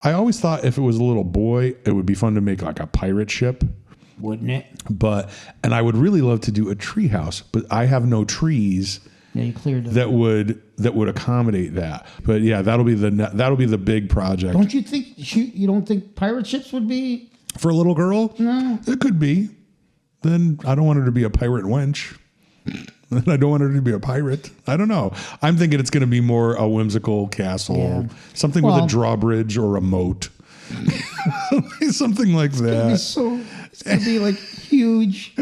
I always thought if it was a little boy, it would be fun to make like a pirate ship. Wouldn't it? And I would really love to do a tree house, but I have no trees. Yeah, you cleared it. That would accommodate that. But yeah, that'll be the big project. Don't you think you don't think pirate ships would be for a little girl? No, it could be. Then I don't want her to be a pirate wench. I don't want her to be a pirate. I don't know. I'm thinking it's going to be more a whimsical castle, something with a drawbridge or a moat, something like that. It's going to be like huge.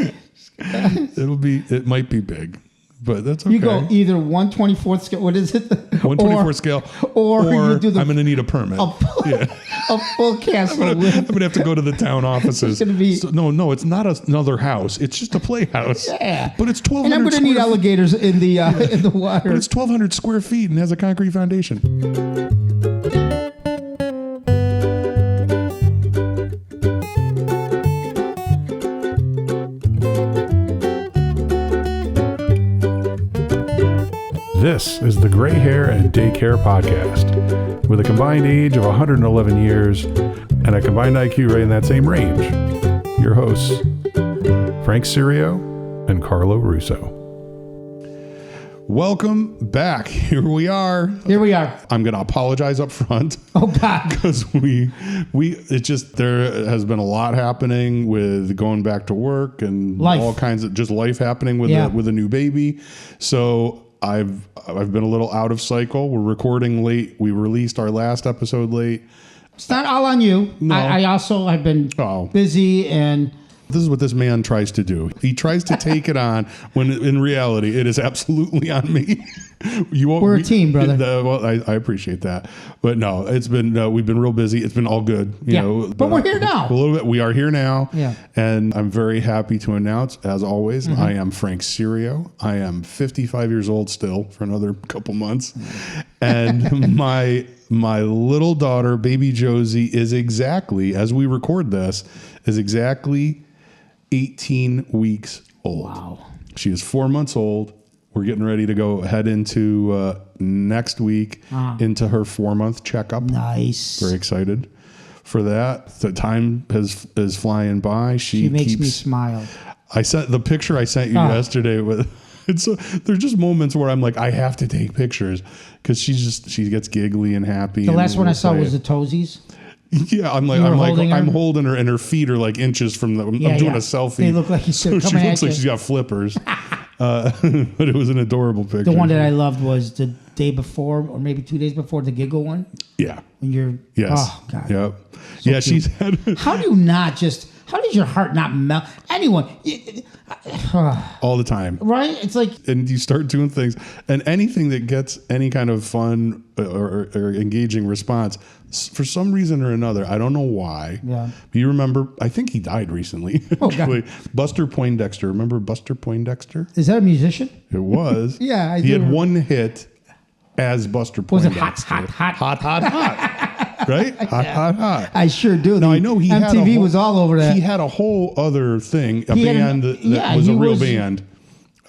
It might be big. But that's okay. You go either 1/24th scale. What is it? 1/24th scale. Or you do I'm going to need a permit. A full castle. I'm going to have to go to the town offices. It's be, no, it's not another house. It's just a playhouse. Yeah. But it's 1,200 And I'm going to need alligators in the water. But it's 1,200 square feet and has a concrete foundation. This is the Gray Hair and Daycare podcast, with a combined age of 111 years and a combined IQ right in that same range. Your hosts, Frank Sirio and Carlo Russo. Welcome back. Here we are. I'm going to apologize up front. Oh God. Because there has been a lot happening with going back to work and all kinds of just life happening with a new baby. So I've been a little out of cycle. We're recording late. We released our last episode late. It's not all on you. No. I also have been busy, and this is what this man tries to do. He tries to take it on when in reality it is absolutely on me. We're a team, brother. Well, I appreciate that, but no, it's been we've been real busy. It's been all good, you know. But we're here now. A little bit. We are here now. Yeah. And I'm very happy to announce, as always, I am Frank Sirio. I am 55 years old still for another couple months, and my little daughter, Baby Josie, is exactly, as we record this, 18 weeks old. Wow. She is 4 months old. We're getting ready to head into next week into her 4-month checkup. Nice. Very excited for that. The time is flying by. She makes me smile. I sent the picture I sent you yesterday with. There's just moments where I'm like, I have to take pictures because she gets giggly and happy. The last one I saw was the toesies. Yeah, I'm holding her, and her feet are like inches from the. I'm doing a selfie. They look like so she looks like she's got flippers. But it was an adorable picture. The one that I loved was the day before, or maybe 2 days before, the giggle one. Yeah. When you're. Yes. Oh God. Yep. So yeah, she's had. How does your heart not melt? Anyone. All the time. Right? It's like. And you start doing things, and anything that gets any kind of fun or engaging response, for some reason or another, I don't know why. Yeah. But you remember, I think he died recently. Oh, God. Buster Poindexter. Remember Buster Poindexter? Is that a musician? It was. Yeah, He had one hit as Buster Poindexter. Was it hot? Right? Hot. I sure do. Now, I know MTV was all over that. He had a whole other thing, a band that was a real band.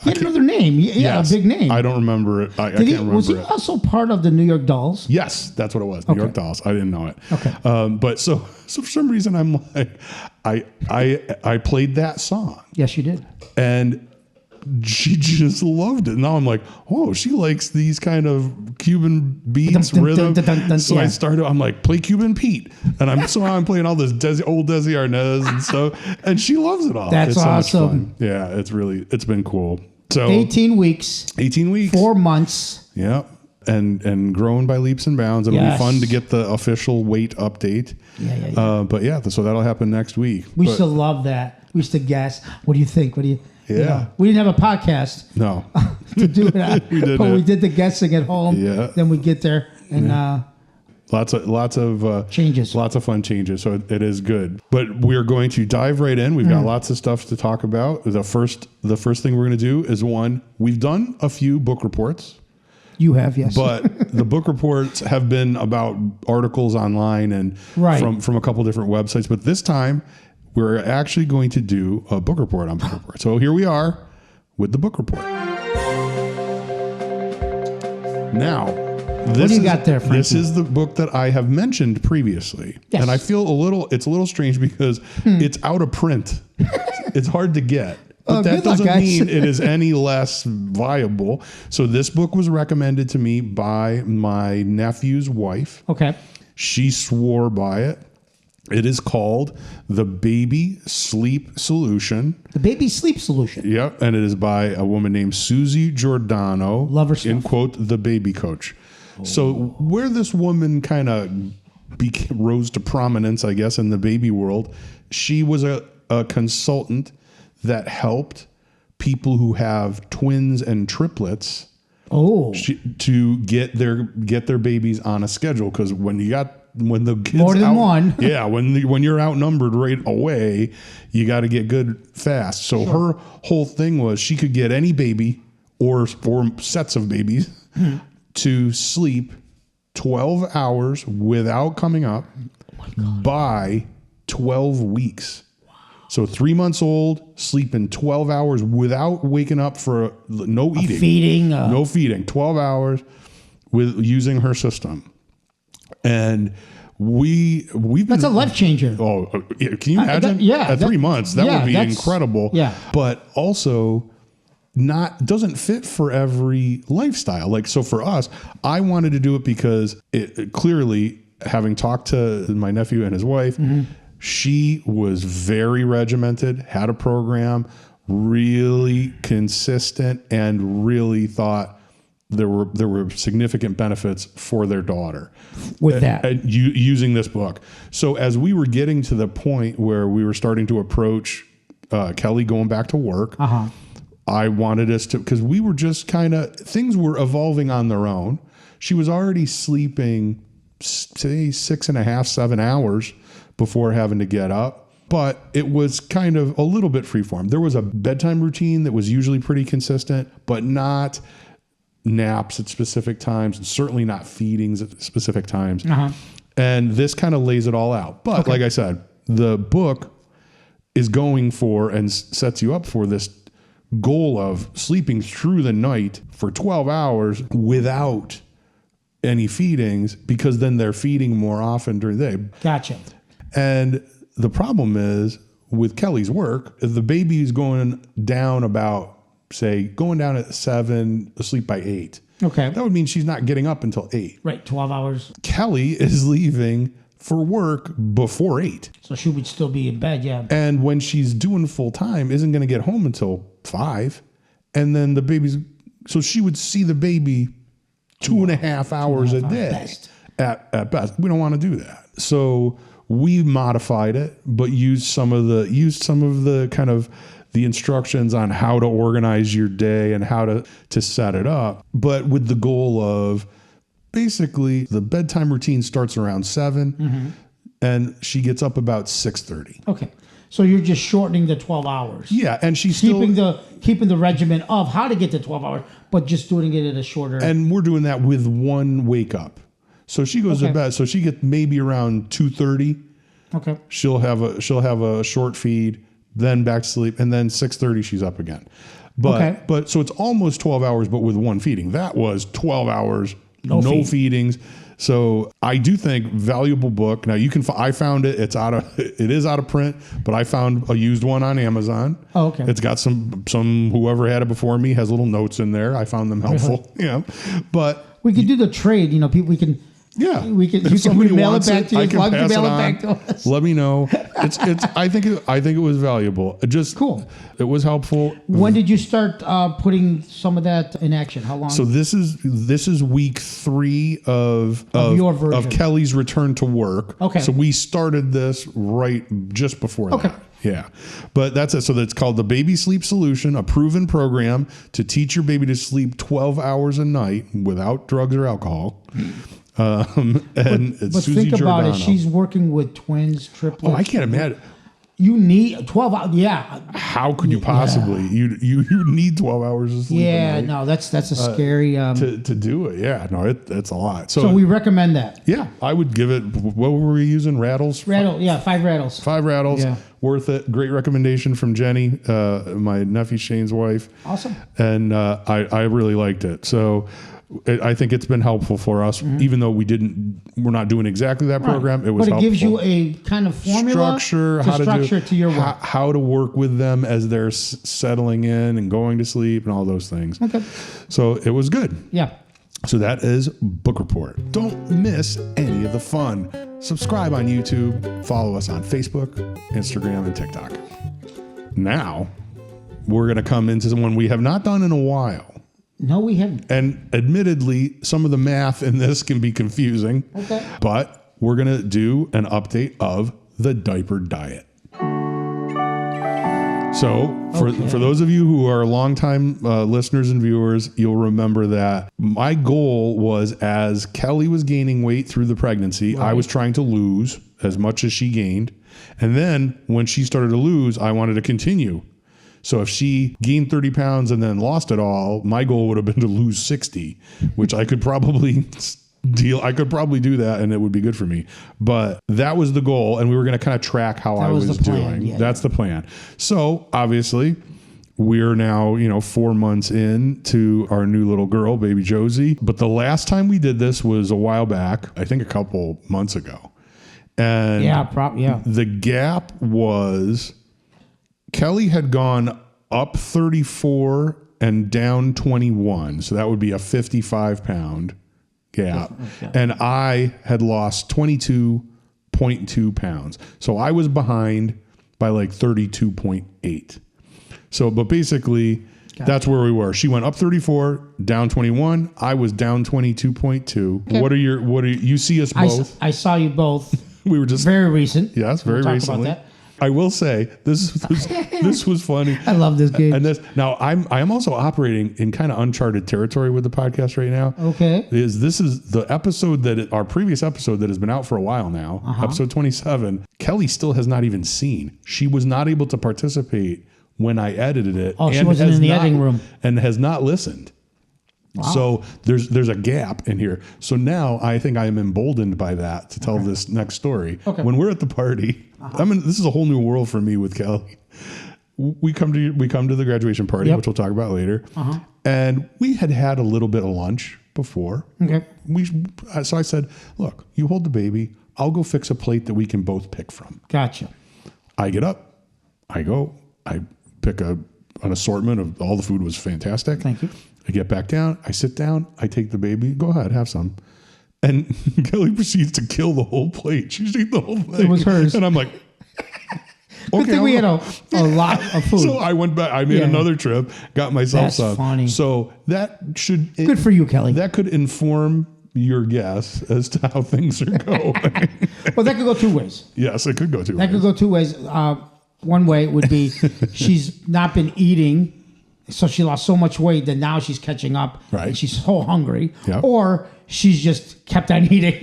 He had another name. Yes. A big name. I don't remember it. I can't remember it. Was he also part of the New York Dolls? Yes, that's what it was. New York Dolls. I didn't know it. Okay. But so for some reason I'm like, I played that song. Yes, you did. And she just loved it. Now I'm like, oh, she likes these kind of Cuban beats, rhythm. So I'm like, play Cuban Pete. And I'm playing all this old Desi Arnaz and stuff. And she loves it all. That's awesome. So much fun. Yeah, it's been cool. So 18 weeks. 4 months. Yeah. And growing by leaps and bounds. It'll be fun to get the official weight update. Yeah. But yeah, so that'll happen next week. We used to love that. We used to guess. What do you think? Yeah. You know, we didn't have a podcast. No. To do that. We did the guessing at home. Yeah. Then we get there and lots of changes. Lots of fun changes. So it is good. But we're going to dive right in. We've got lots of stuff to talk about. The first thing we're going to do is we've done a few book reports. You have, yes. But the book reports have been about articles online and from a couple different websites. But this time, we're actually going to do a book report on book report. So here we are with the book report. Now, What do you got there, Frankie? This is the book that I have mentioned previously. Yes. And I feel it's a little strange because it's out of print. It's hard to get. But that doesn't mean it is any less viable. So this book was recommended to me by my nephew's wife. Okay. She swore by it. It is called The Baby Sleep Solution. The Baby Sleep Solution. Yep. And it is by a woman named Susie Giordano. Love her stuff. In quote, the baby coach. Oh. So where this woman kind of rose to prominence, I guess, in the baby world, she was a consultant that helped people who have twins and triplets to get their babies on a schedule. Because when the kids more than one, yeah, when you're outnumbered right away, you got to get good fast. So her whole thing was she could get any baby or sets of babies to sleep 12 hours without coming up by 12 weeks. So 3 months old, sleeping 12 hours without waking up for no eating. No feeding. 12 hours with using her system. And we've that's a life changer. Oh, can you imagine? At 3 months, that would be incredible. Yeah. But also doesn't fit for every lifestyle. Like, so for us, I wanted to do it because it clearly, having talked to my nephew and his wife, she was very regimented, had a program, really consistent, and really thought there were significant benefits for their daughter with that using this book. So as we were getting to the point where we were starting to approach Kelly going back to work, I wanted us to, because we were just things were evolving on their own. She was already sleeping, say, 6.5, 7 hours before having to get up, but it was kind of a little bit freeform. There was a bedtime routine that was usually pretty consistent, but not naps at specific times, and certainly not feedings at specific times. And this kind of lays it all out. But like I said, the book is going for and sets you up for this goal of sleeping through the night for 12 hours without any feedings, because then they're feeding more often during the day. Gotcha. And the problem is with Kelly's work, if the baby is going down at 7, asleep by 8. Okay. That would mean she's not getting up until 8. Right, 12 hours. Kelly is leaving for work before 8. So she would still be in bed, yeah. And when she's doing full time, isn't going to get home until 5. And then so she would see the baby 2.5 hours a day at best. We don't want to do that. So we modified it, but used some of the kind of the instructions on how to organize your day and how to set it up, but with the goal of basically the bedtime routine starts around 7 and she gets up about 6:30. Okay. So you're just shortening the 12 hours. Yeah, and she's keeping the regimen of how to get to 12 hours, but just doing it at a shorter. And we're doing that with one wake up. So she goes to bed. So she gets maybe around 2:30. Okay. She'll have a short feed, then back to sleep, and then 6:30 she's up again. But so it's almost 12 hours, but with one feeding. That was 12 hours, no feedings. So I do think valuable book. Now I found it. It is out of print, but I found a used one on Amazon. Oh, okay. It's got some whoever had it before me has little notes in there. I found them helpful. Yeah, but we could do the trade. People, we can. Yeah, we can. You can mail it back to you. I can pass it on. Let me know. I think it was valuable. Cool. It was helpful. When did you start putting some of that in action? How long? So this is week 3 of your version of Kelly's return to work. Okay. So we started this right just before that. Yeah. But that's it. So that's called the Baby Sleep Solution, a proven program to teach your baby to sleep 12 hours a night without drugs or alcohol. And but Susie think about Giordano. it. She's working with twins, triplets. Oh, I can't imagine. You need 12 hours. Yeah. How could you possibly? You need 12 hours of sleep. Yeah, no, that's a scary. To do it. Yeah, no, it's a lot. So we recommend that. Yeah, I would give it. What were we using? Rattles. 5 rattles. 5 rattles. Yeah. Worth it. Great recommendation from Jenny, my nephew Shane's wife. Awesome. And I really liked it. So I think it's been helpful for us, even though we're not doing exactly that program. It was But it helpful. gives you a kind of formula structure to your work. How to work with them as they're settling in and going to sleep and all those things. Okay. So it was good. Yeah. So that is Book Report. Don't miss any of the fun. Subscribe on YouTube. Follow us on Facebook, Instagram, and TikTok. Now, we're going to come into one we have not done in a while. No, we haven't. And admittedly, some of the math in this can be confusing. Okay. But we're going to do an update of the Diaper Diet. So for those of you who are longtime listeners and viewers, you'll remember that my goal was, as Kelly was gaining weight through the pregnancy, I was trying to lose as much as she gained. And then when she started to lose, I wanted to continue. So if she gained 30 pounds and then lost it all, my goal would have been to lose 60, which I could probably do that and it would be good for me. But that was the goal, and we were going to kind of track how I was doing. Yeah, That's the plan. So obviously we're now, 4 months in to our new little girl, Baby Josie. But the last time we did this was a while back, I think a couple months ago. And the gap was Kelly had gone up 34 and down 21. So that would be a 55 pound gap. Yeah. And I had lost 22.2 pounds. So I was behind by like 32.8. So, but basically that's where we were. She went up 34, down 21. I was down 22.2. Okay. What are you see us both? I saw you both. We were just very recent. Yes, very recently. About that. I will say this was funny. I love this game. And now I'm also operating in kind of uncharted territory with the podcast right now. Okay. This is the episode our previous episode that has been out for a while now, episode 27. Kelly still has not even seen. She was not able to participate when I edited it. Oh, she wasn't in the editing room. And has not listened. Wow. So there's a gap in here. So now I think I am emboldened by that to tell this next story. Okay. When we're at the party, this is a whole new world for me with Kelly. We come to the graduation party, which we'll talk about later. And we had a little bit of lunch before. Okay. So I said, look, you hold the baby. I'll go fix a plate that we can both pick from. Gotcha. I get up. I go. I pick an assortment of all the food was fantastic. Thank you. I get back down, I sit down, I take the baby, go ahead, have some. And Kelly proceeds to kill the whole plate. She's eating the whole thing. It was hers. And I'm like, good thing we had a lot of food. So I went back, I made another trip, got myself some. That's funny. So that should... Good for you, Kelly. That could inform your guess as to how things are going. Well, that could go two ways. Yes, it could go two ways. That could go two ways. One way would be she's not been eating, so she lost so much weight that now she's catching up. Right. And she's so hungry. Yep. Or she's just kept on eating.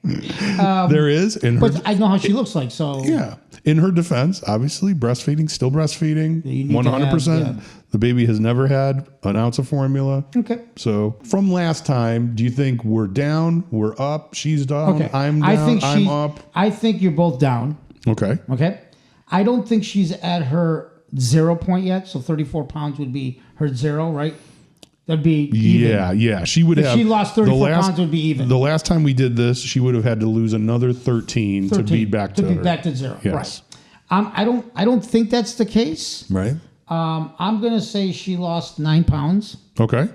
There is. But I know how she looks like, so. Yeah. In her defense, obviously, still breastfeeding, 100%. The baby has never had an ounce of formula. Okay. So from last time, do you think we're down, we're up, she's down, I'm down, I'm up? I think you're both down. Okay. Okay. I don't think she's at her 0 point yet, so 34 pounds would be her 0, right? That'd be even. Yeah. She would have. If she lost 34 pounds, it would be even. The last time we did this, she would have had to lose another 13 to be back to back to 0. Yes. Right. I don't think that's the case. Right. I'm gonna say she lost 9 pounds. Okay.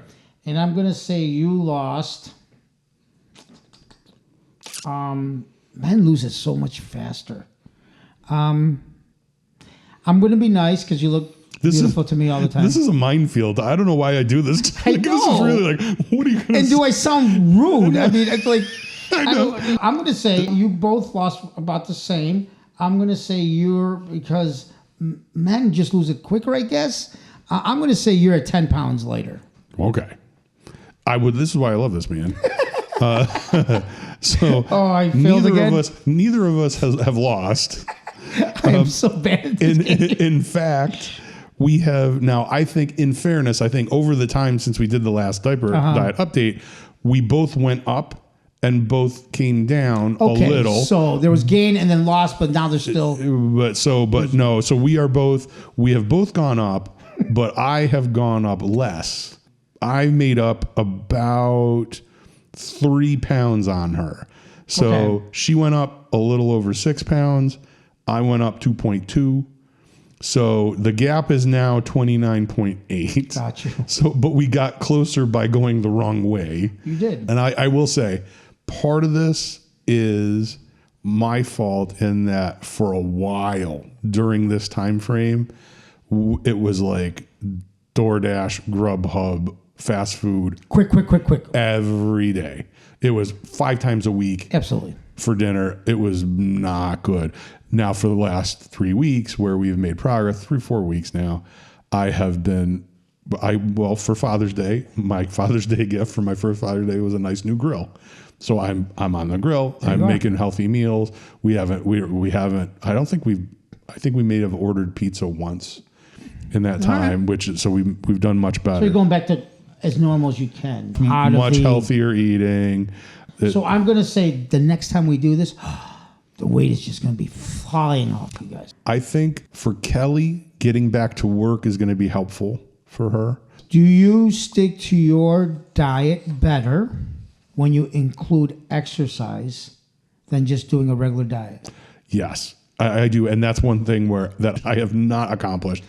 And I'm gonna say you lost. Men lose it so much faster. I'm going to be nice because you look beautiful to me all the time. This is a minefield. I don't know why I do this. I know. This is really like, what are you going to say? And do I sound rude? I mean, it's like, I know. I'm going to say you both lost about the same. I'm going to say because men just lose it quicker, I guess. I'm going to say you're at 10 pounds later. Okay. This is why I love this man. So I failed again. Neither of us have lost. I am so bad at this game. In fact, we have now, I think, in fairness, over the time since we did the last diaper diet update, we both went up and both came down a little. So there was gain and then loss, but now there's still. So we have both gone up, but I have gone up less. I made up about 3 pounds on her. So she went up a little over 6 pounds. I went up 2.2. So the gap is now 29.8. Got you. So, but we got closer by going the wrong way. You did. And I will say, part of this is my fault in that for a while during this time frame, it was like DoorDash, Grubhub, fast food. Quick. Every day. It was 5 times a week. Absolutely. For dinner. It was not good. Now, for the last 3 weeks where we've made progress, 3-4 weeks now, I have been, for Father's Day, my Father's Day gift for my first Father's Day was a nice new grill. So I'm on the grill. I'm making healthy meals. We haven't, I think we may have ordered pizza once in that time, so we've done much better. So you're going back to as normal as you can. Much healthier eating. So I'm going to say the next time we do this, the weight is just going to be flying off, you guys. I think for Kelly, getting back to work is going to be helpful for her. Do you stick to your diet better when you include exercise than just doing a regular diet? Yes, I do. And that's one thing that I have not accomplished.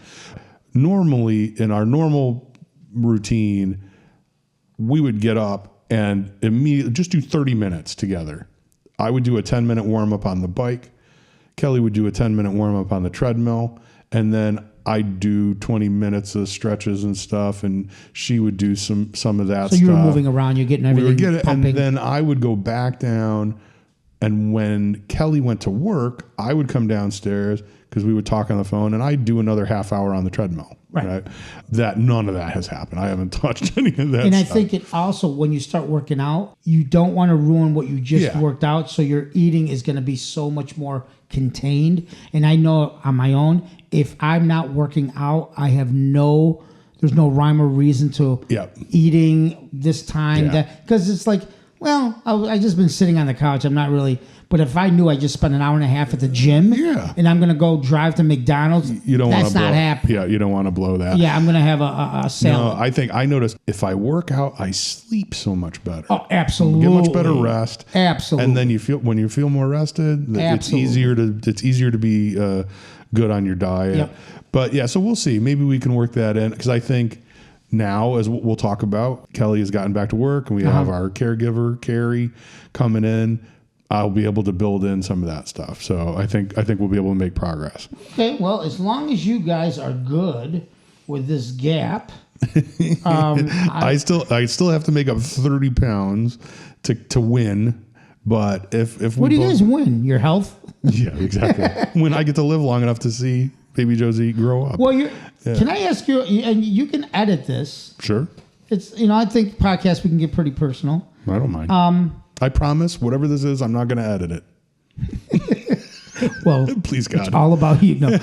Normally, in our normal routine, we would get up and immediately just do 30 minutes together. I would do a 10-minute warm-up on the bike. Kelly would do a 10-minute warm-up on the treadmill. And then I'd do 20 minutes of stretches and stuff. And she would do some of that stuff. So you were moving around. You're getting everything pumping. And then I would go back down. And when Kelly went to work, I would come downstairs because we would talk on the phone. And I'd do another half hour on the treadmill. Right. None of that has happened. I haven't touched any of that. And I think it also, when you start working out, you don't want to ruin what you just worked out. So your eating is going to be so much more contained. And I know on my own, if I'm not working out, there's no rhyme or reason to eating this time. Because it's like, well, I just been sitting on the couch. I'm not really. But if I knew I just spent an hour and a half at the gym and I'm going to go drive to McDonald's, that's not happening. Yeah, you don't want to blow that. Yeah, I'm going to have a salad. No, I noticed if I work out, I sleep so much better. Oh, absolutely. Get much better rest. Absolutely. And then when you feel more rested, it's easier to be good on your diet. Yep. But yeah, so we'll see. Maybe we can work that in because I think now, as we'll talk about, Kelly has gotten back to work and we have our caregiver, Carrie, coming in. I'll be able to build in some of that stuff. So I think we'll be able to make progress. Okay, well, as long as you guys are good with this gap, I still have to make up 30 pounds to win. But if what do you guys win? Your health? Yeah, exactly. When I get to live long enough to see Baby Josie grow up. Well, can I ask you? And you can edit this. Sure. It's I think podcasts we can get pretty personal. I don't mind. I promise, whatever this is, I'm not going to edit it. Well, please God, it's all about you. No,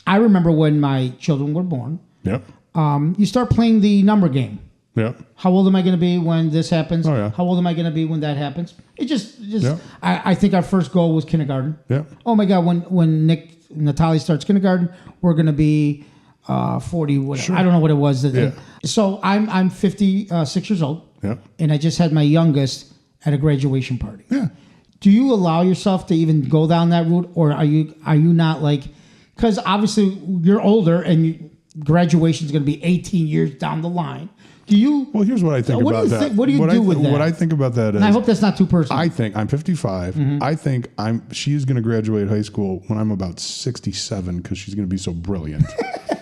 I remember when my children were born. Yep. You start playing the number game. Yep. How old am I going to be when this happens? Oh, yeah. How old am I going to be when that happens? It just. Yep. I think our first goal was kindergarten. Yeah. Oh my God! When Natalie starts kindergarten, we're going to be 40. Whatever. Sure. I don't know what it was. Yeah. So I'm 56 years old. Yeah. And I just had my youngest at a graduation party. Yeah. Do you allow yourself to even go down that route, or are you not like? Because obviously you're older, and graduation is going to be 18 years down the line. Do you? Well, here's what I think about that. What do you do with that? What I think about that is, and I hope that's not too personal. I think I'm 55. Mm-hmm. I think she's going to graduate high school when I'm about 67 because she's going to be so brilliant.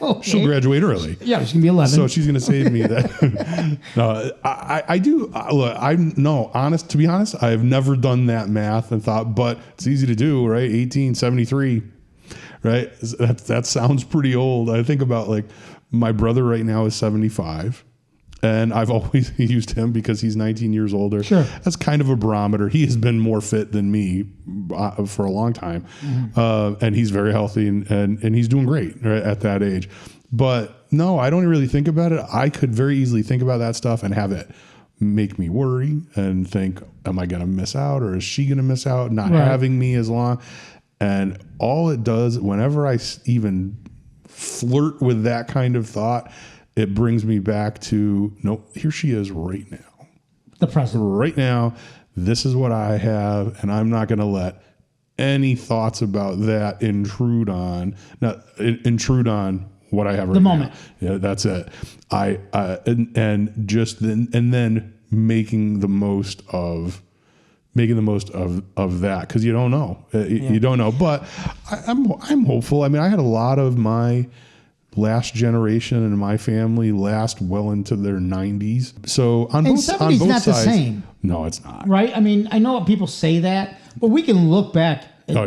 Okay. She'll graduate early. Yeah, she's going to be 11. So she's going to save me that. No, I do. Look, honest. To be honest, I have never done that math and thought, but it's easy to do, right? 1873, right? That sounds pretty old. I think about like my brother right now is 75. And I've always used him because he's 19 years older. Sure. That's kind of a barometer. He has been more fit than me for a long time. Mm-hmm. And he's very healthy and he's doing great right, at that age. But no, I don't really think about it. I could very easily think about that stuff and have it make me worry and think, am I going to miss out, or is she going to miss out not having me as long? And all it does, whenever I even flirt with that kind of thought, it brings me back to, no, here she is right now. The present. Right now, this is what I have, and I'm not going to let any thoughts about that intrude on what I have right the moment. Now. Yeah, that's it. And then making the most of that, because you don't know. You don't know. But I'm hopeful. I mean, I had a lot of my last generation in my family last well into their 90s. So on both sides, not the same. No, it's not. Right? I mean, I know people say that, but we can look back at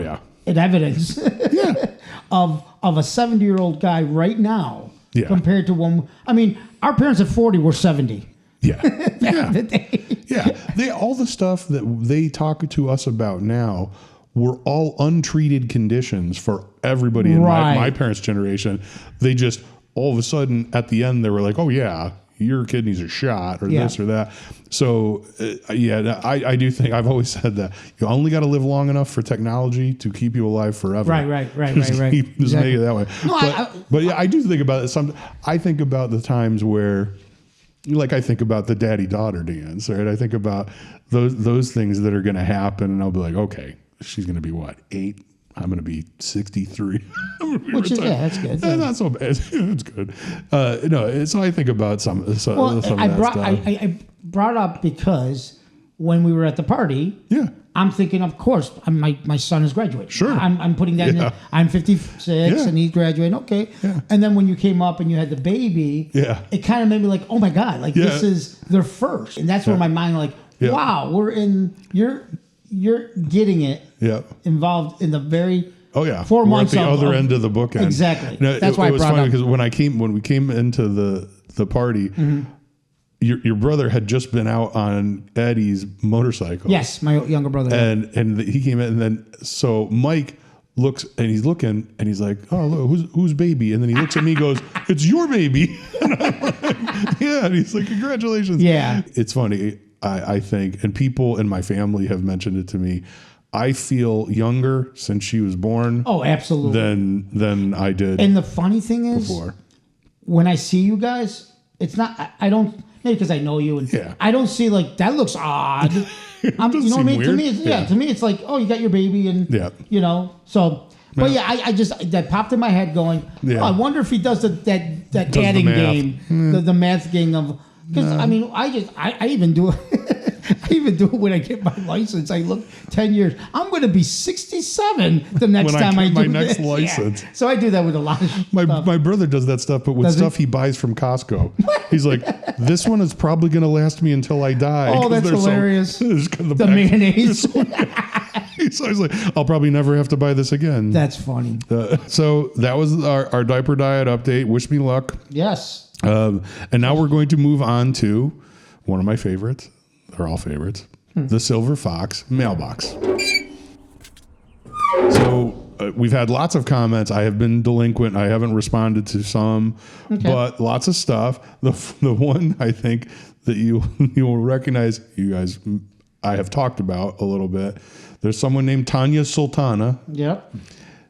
evidence of a 70-year-old guy right now compared to when, I mean, our parents at 40 were 70. Yeah. Yeah. All the stuff that they talk to us about now were all untreated conditions for everybody in my parents' generation. They just, all of a sudden, at the end, they were like, oh, yeah, your kidneys are shot, or this or that. So, I do think, I've always said that you only got to live long enough for technology to keep you alive forever. Right. Just make it that way. No, but I do think about it. I think about the times where, like, I think about the daddy-daughter dance, right? I think about those things that are going to happen, and I'll be like, okay, she's going to be what, 8? I'm going to be 63. Which is, that's good. Yeah. Not so bad. It's good. So I think about some of that stuff. I brought up because when we were at the party, I'm thinking, of course, my son is graduating. Sure. I'm putting that in. I'm 56 and he's graduating. Okay. Yeah. And then when you came up and you had the baby, it kind of made me like, oh my God, like this is their first. And that's where my mind like, wow, you're getting it involved in the very 4 months at the other end of the bookend. Exactly. No, that's why it was funny because when we came into the party, your brother had just been out on Eddie's motorcycle. Yes, my younger brother. And he came in, and then so Mike looks and he's looking and he's like, oh, look, who's baby? And then he looks at me and goes, it's your baby. And I'm like, and he's like, congratulations. Yeah. It's funny. I think, and people in my family have mentioned it to me, I feel younger since she was born. Oh, absolutely. Than I did. And the funny thing is, before. When I see you guys, it's not, I don't, maybe because I know you, and I don't see like, that looks odd. You know what I mean? Weird. To me, to me, it's like, oh, you got your baby, and, you know, so. But I just, that popped in my head going, oh, I wonder if he does that adding game, the math game of, because I mean, I even do it. I even do it when I get my license. I look 10 years. I'm going to be 67 the next time I do my next license. Yeah. So I do that with a lot of stuff. My brother does that stuff, but with stuff he buys from Costco. He's like, this one is probably going to last me until I die. Oh, that's hilarious. The mayonnaise. So I was like, I'll probably never have to buy this again. That's funny. So that was our diaper diet update. Wish me luck. Yes. And now we're going to move on to one of my favorites. They're all favorites. The Silver Fox Mailbox. So we've had lots of comments. I have been delinquent. I haven't responded to some, but lots of stuff. The one I think that you will recognize, you guys, I have talked about a little bit. There's someone named Tanya Sultana. Yep.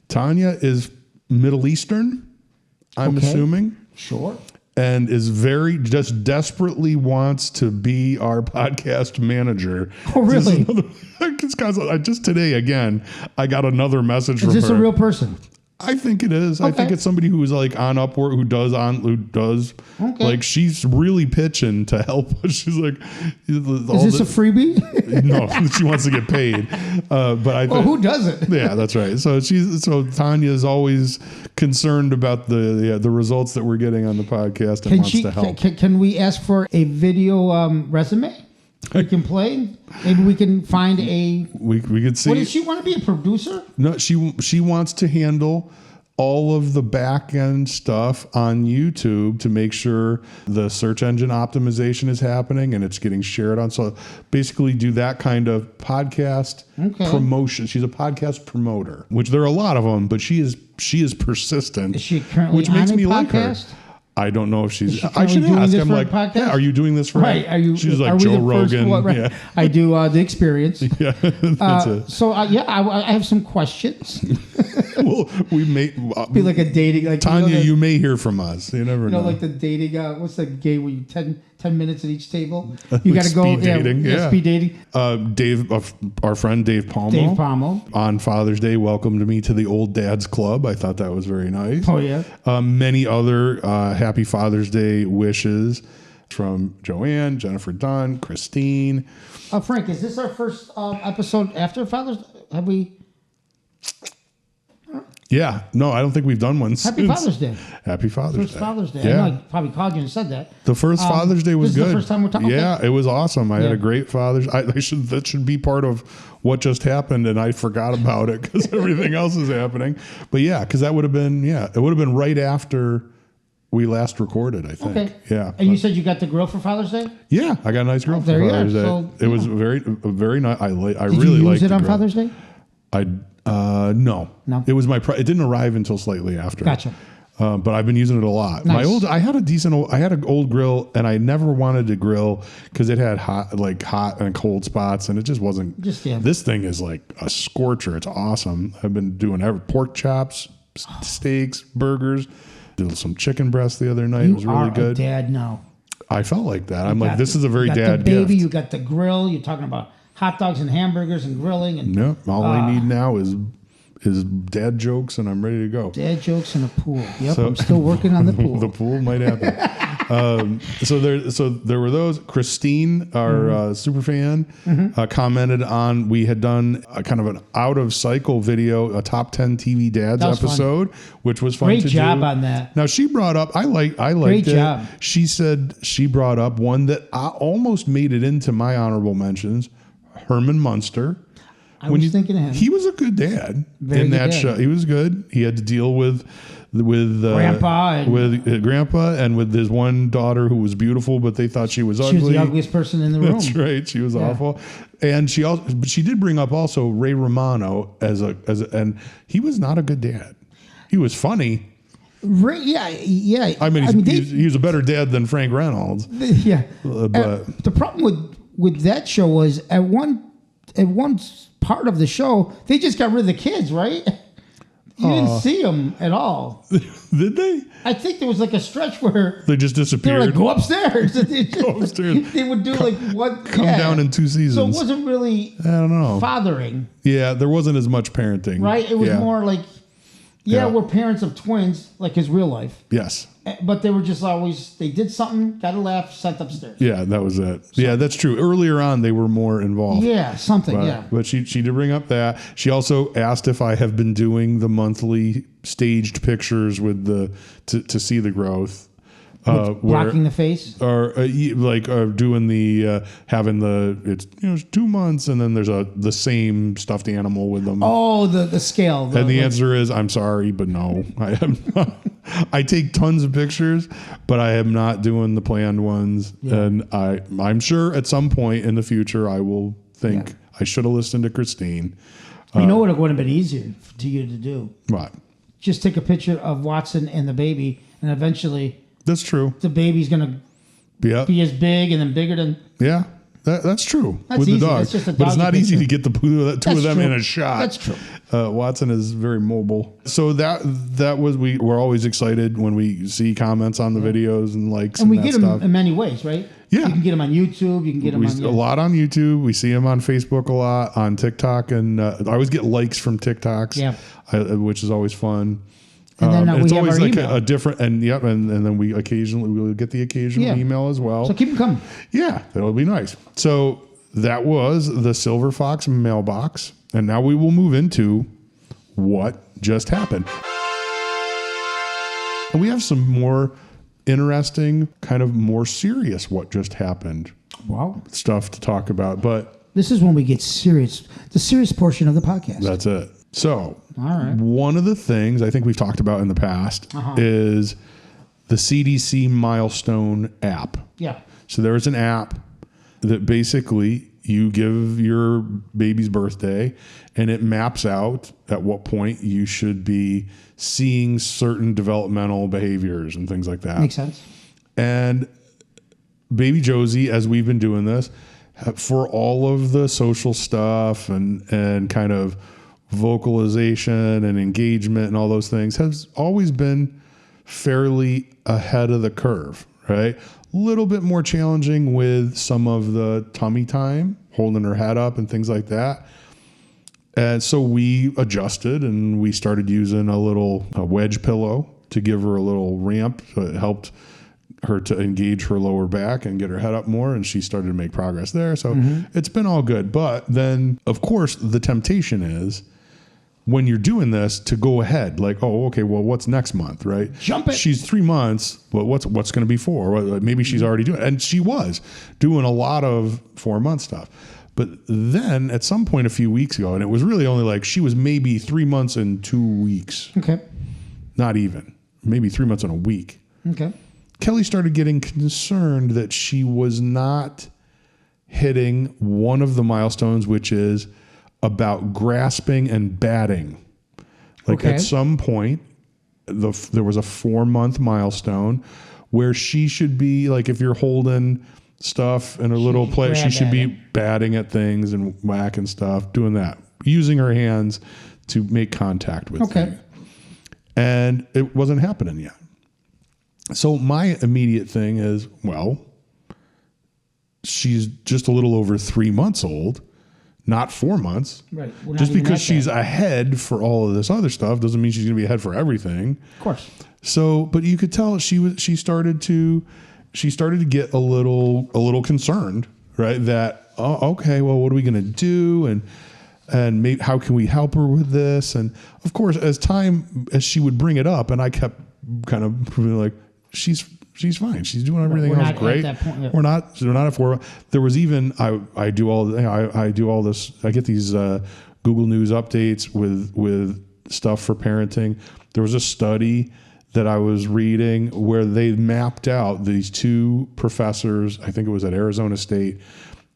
Tanya is Middle Eastern, I'm assuming. Sure. And is just desperately wants to be our podcast manager. Oh, really? Just today, again, I got another message from her. Is this a real person? I think it is. Okay. I think it's somebody who is like on Upwork, who does like, she's really pitching to help us. She's like, is this a freebie? No, she wants to get paid. But I think, who doesn't? Yeah, that's right. So Tanya is always concerned about the results that we're getting on the podcast and wants to help. Can we ask for a video resume? We can play. Maybe we can find a. We could see. What does she want to be, a producer? No, she wants to handle all of the back end stuff on YouTube to make sure the search engine optimization is happening and it's getting shared on. So basically, do that kind of podcast promotion. She's a podcast promoter, which there are a lot of them, but she is persistent. Is she currently which makes on a me podcast? like her. I don't know if she's. Is she I should currently doing ask. this I'm for a like, podcast? yeah, are you doing this for? Right? Are you? She's like are we Joe the first Rogan. one? Right. Yeah, I do the experience. yeah. That's it. So I have some questions. Well, we may Be like a dating, like Tanya. you you may hear from us. You never know. like the dating. What's the game where you 10 minutes at each table? You got to go. Speed dating, yeah. Speed dating. Dave, our friend Dave Palmo. Dave Palmo. On Father's Day, welcomed me to the Old Dads Club. I thought that was very nice. Oh yeah. Many other Happy Father's Day wishes from Joanne, Jennifer Dunn, Christine. Frank, is this our first episode after Father's Day? Have we? Yeah, no, I don't think we've done one. Happy Father's Day. Happy Father's First Day. Father's Day. Yeah. I know I probably called you and said that. The first Father's Day was this good. is the first time we're talking. Yeah, it was awesome. I had Yeah. a great Father's. That should be part of what just happened, and I forgot about it because everything else is happening. But yeah, because that would have been it would have been right after we last recorded. I think. Okay. Yeah. And you said you got the grill for Father's Day? Yeah, I got a nice grill for there you Father's are. Day. So, It was very nice. I Did really you liked use it the on grill. Father's Day? No. No? It was it didn't arrive until slightly after. Gotcha. But I've been using it a lot. Nice. I had an old grill, and I never wanted to grill because it had hot and cold spots, and it just wasn't. This thing is like a scorcher. It's awesome. I've been doing pork chops, steaks, burgers. Did some chicken breast the other night. It was really good. A dad now. I felt like that. I'm like, this is a very dad gift. You got the baby. gift. You got the grill. You're talking about hot dogs and hamburgers and grilling and No, all I need now is dad jokes, and I'm ready to go. Dad jokes in a pool. Yep, I'm still working on the pool. The pool might happen. So there were those. Christine, our super fan, commented on. We had done a kind of an out of cycle video, a top 10 TV dads episode, which was fun. Great to job do. on that. Now she brought up. I liked Great it. job. She said she brought up one that I almost made it into my honorable mentions. Herman Munster. I was thinking of him. He was a good dad in that show. He was good. He had to deal with Grandpa and with his one daughter who was beautiful, but they thought she was ugly. She was the ugliest person in the room. That's right. She was awful. And she did bring up also Ray Romano and he was not a good dad. He was funny. Yeah. I mean, he was a better dad than Frank Reynolds. Yeah. But the problem with that show was at one part of the show they just got rid of the kids, right? You didn't see them at all. Did they? I think there was like a stretch where they just disappeared. They were like, go upstairs. Go upstairs. They would do like what? Come down in 2 seasons. So it wasn't really I don't know. fathering. Yeah, there wasn't as much parenting. Right? It was more like, we're parents of twins, like his real life. Yes. But they were just always, they did something, got a laugh, sent upstairs. Yeah, that was it. Yeah, that's true. Earlier on, they were more involved. Yeah, something, But she did bring up that. She also asked if I have been doing the monthly staged pictures with to see the growth. Blocking the face? Or doing the, having it's 2 months and then there's the same stuffed animal with them. Oh, the scale. And the answer is, I'm sorry, but no. I am not. I take tons of pictures, but I am not doing the planned ones. Yeah. And I'm sure at some point in the future I will think I should have listened to Christine. You know what would have been easier to you to do? What? Just take a picture of Watson and the baby, and eventually... That's true. The baby's going to be as big and then bigger than... Yeah, that's true. That's with easy. the dog. That's just a but it's not picture. easy to get the two of them in a shot. That's true. Watson is very mobile. So that was, we're always excited when we see comments on the videos and likes and we that get stuff. them in many ways, right? Yeah. You can get them on YouTube. You can get them on... A lot on YouTube. We see them on Facebook a lot, on TikTok. And I always get likes from TikToks, which is always fun. And then it's we have always our like email. a different, and then we will get the occasional email as well. So keep them coming. Yeah, that'll be nice. So that was the Silver Fox mailbox. And now we will move into what just happened. And we have some more interesting, kind of more serious what just happened stuff to talk about. But this is when we get serious, the serious portion of the podcast. That's it. So all right. One of the things I think we've talked about in the past is the CDC Milestone app. Yeah. So there is an app that basically you give your baby's birthday, and it maps out at what point you should be seeing certain developmental behaviors and things like that. Makes sense. And Baby Josie, as we've been doing this, for all of the social stuff and kind of vocalization and engagement and all those things, has always been fairly ahead of the curve, right? A little bit more challenging with some of the tummy time, holding her head up and things like that. And so we adjusted and we started using a wedge pillow to give her a little ramp. So it helped her to engage her lower back and get her head up more. And she started to make progress there. So it's been all good. But then, of course, the temptation is when you're doing this to go ahead, like, oh, okay, well, what's next month, right? Jump it. She's 3 months, but what's going to be 4? Well, maybe she's already doing it. And she was doing a lot of 4-month stuff. But then at some point a few weeks ago, and it was really only like she was maybe 3 months and 2 weeks. Okay. Not even. Maybe 3 months and a week. Okay. Kelly started getting concerned that she was not hitting one of the milestones, which is about grasping and batting. Like at some point, there was a 4-month milestone where she should be, like, if you're holding stuff in a little play, she should be batting at things and whacking stuff, doing that, using her hands to make contact with things. And it wasn't happening yet. So my immediate thing is, well, she's just a little over 3 months old, not 4 months. Right. Just because she's ahead for all of this other stuff doesn't mean she's going to be ahead for everything. Of course. So, but you could tell she started to get a little concerned, right? That, oh, okay, well, what are we going to do? And maybe how can we help her with this? And of course, as she would bring it up, and I kept kind of like, she's fine. She's doing everything else great. At that point, yeah. We're not at 4. There was even, I do all this. I get these Google News updates with stuff for parenting. There was a study that I was reading where they mapped out these 2 professors, I think it was at Arizona State,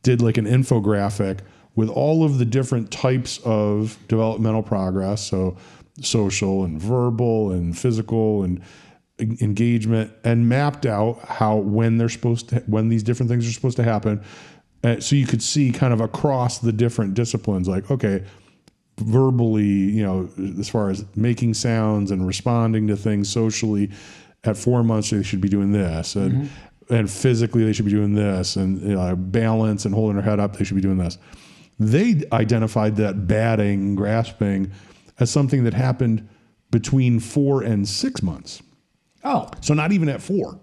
did like an infographic with all of the different types of developmental progress. So social and verbal and physical and engagement, and mapped out when these different things are supposed to happen. So you could see kind of across the different disciplines, like, okay, verbally, as far as making sounds and responding to things socially, at 4 months, they should be doing this. And physically, they should be doing this. And balance and holding their head up, they should be doing this. They identified that batting, grasping, as something that happened between 4 and 6 months. Oh. So not even at 4.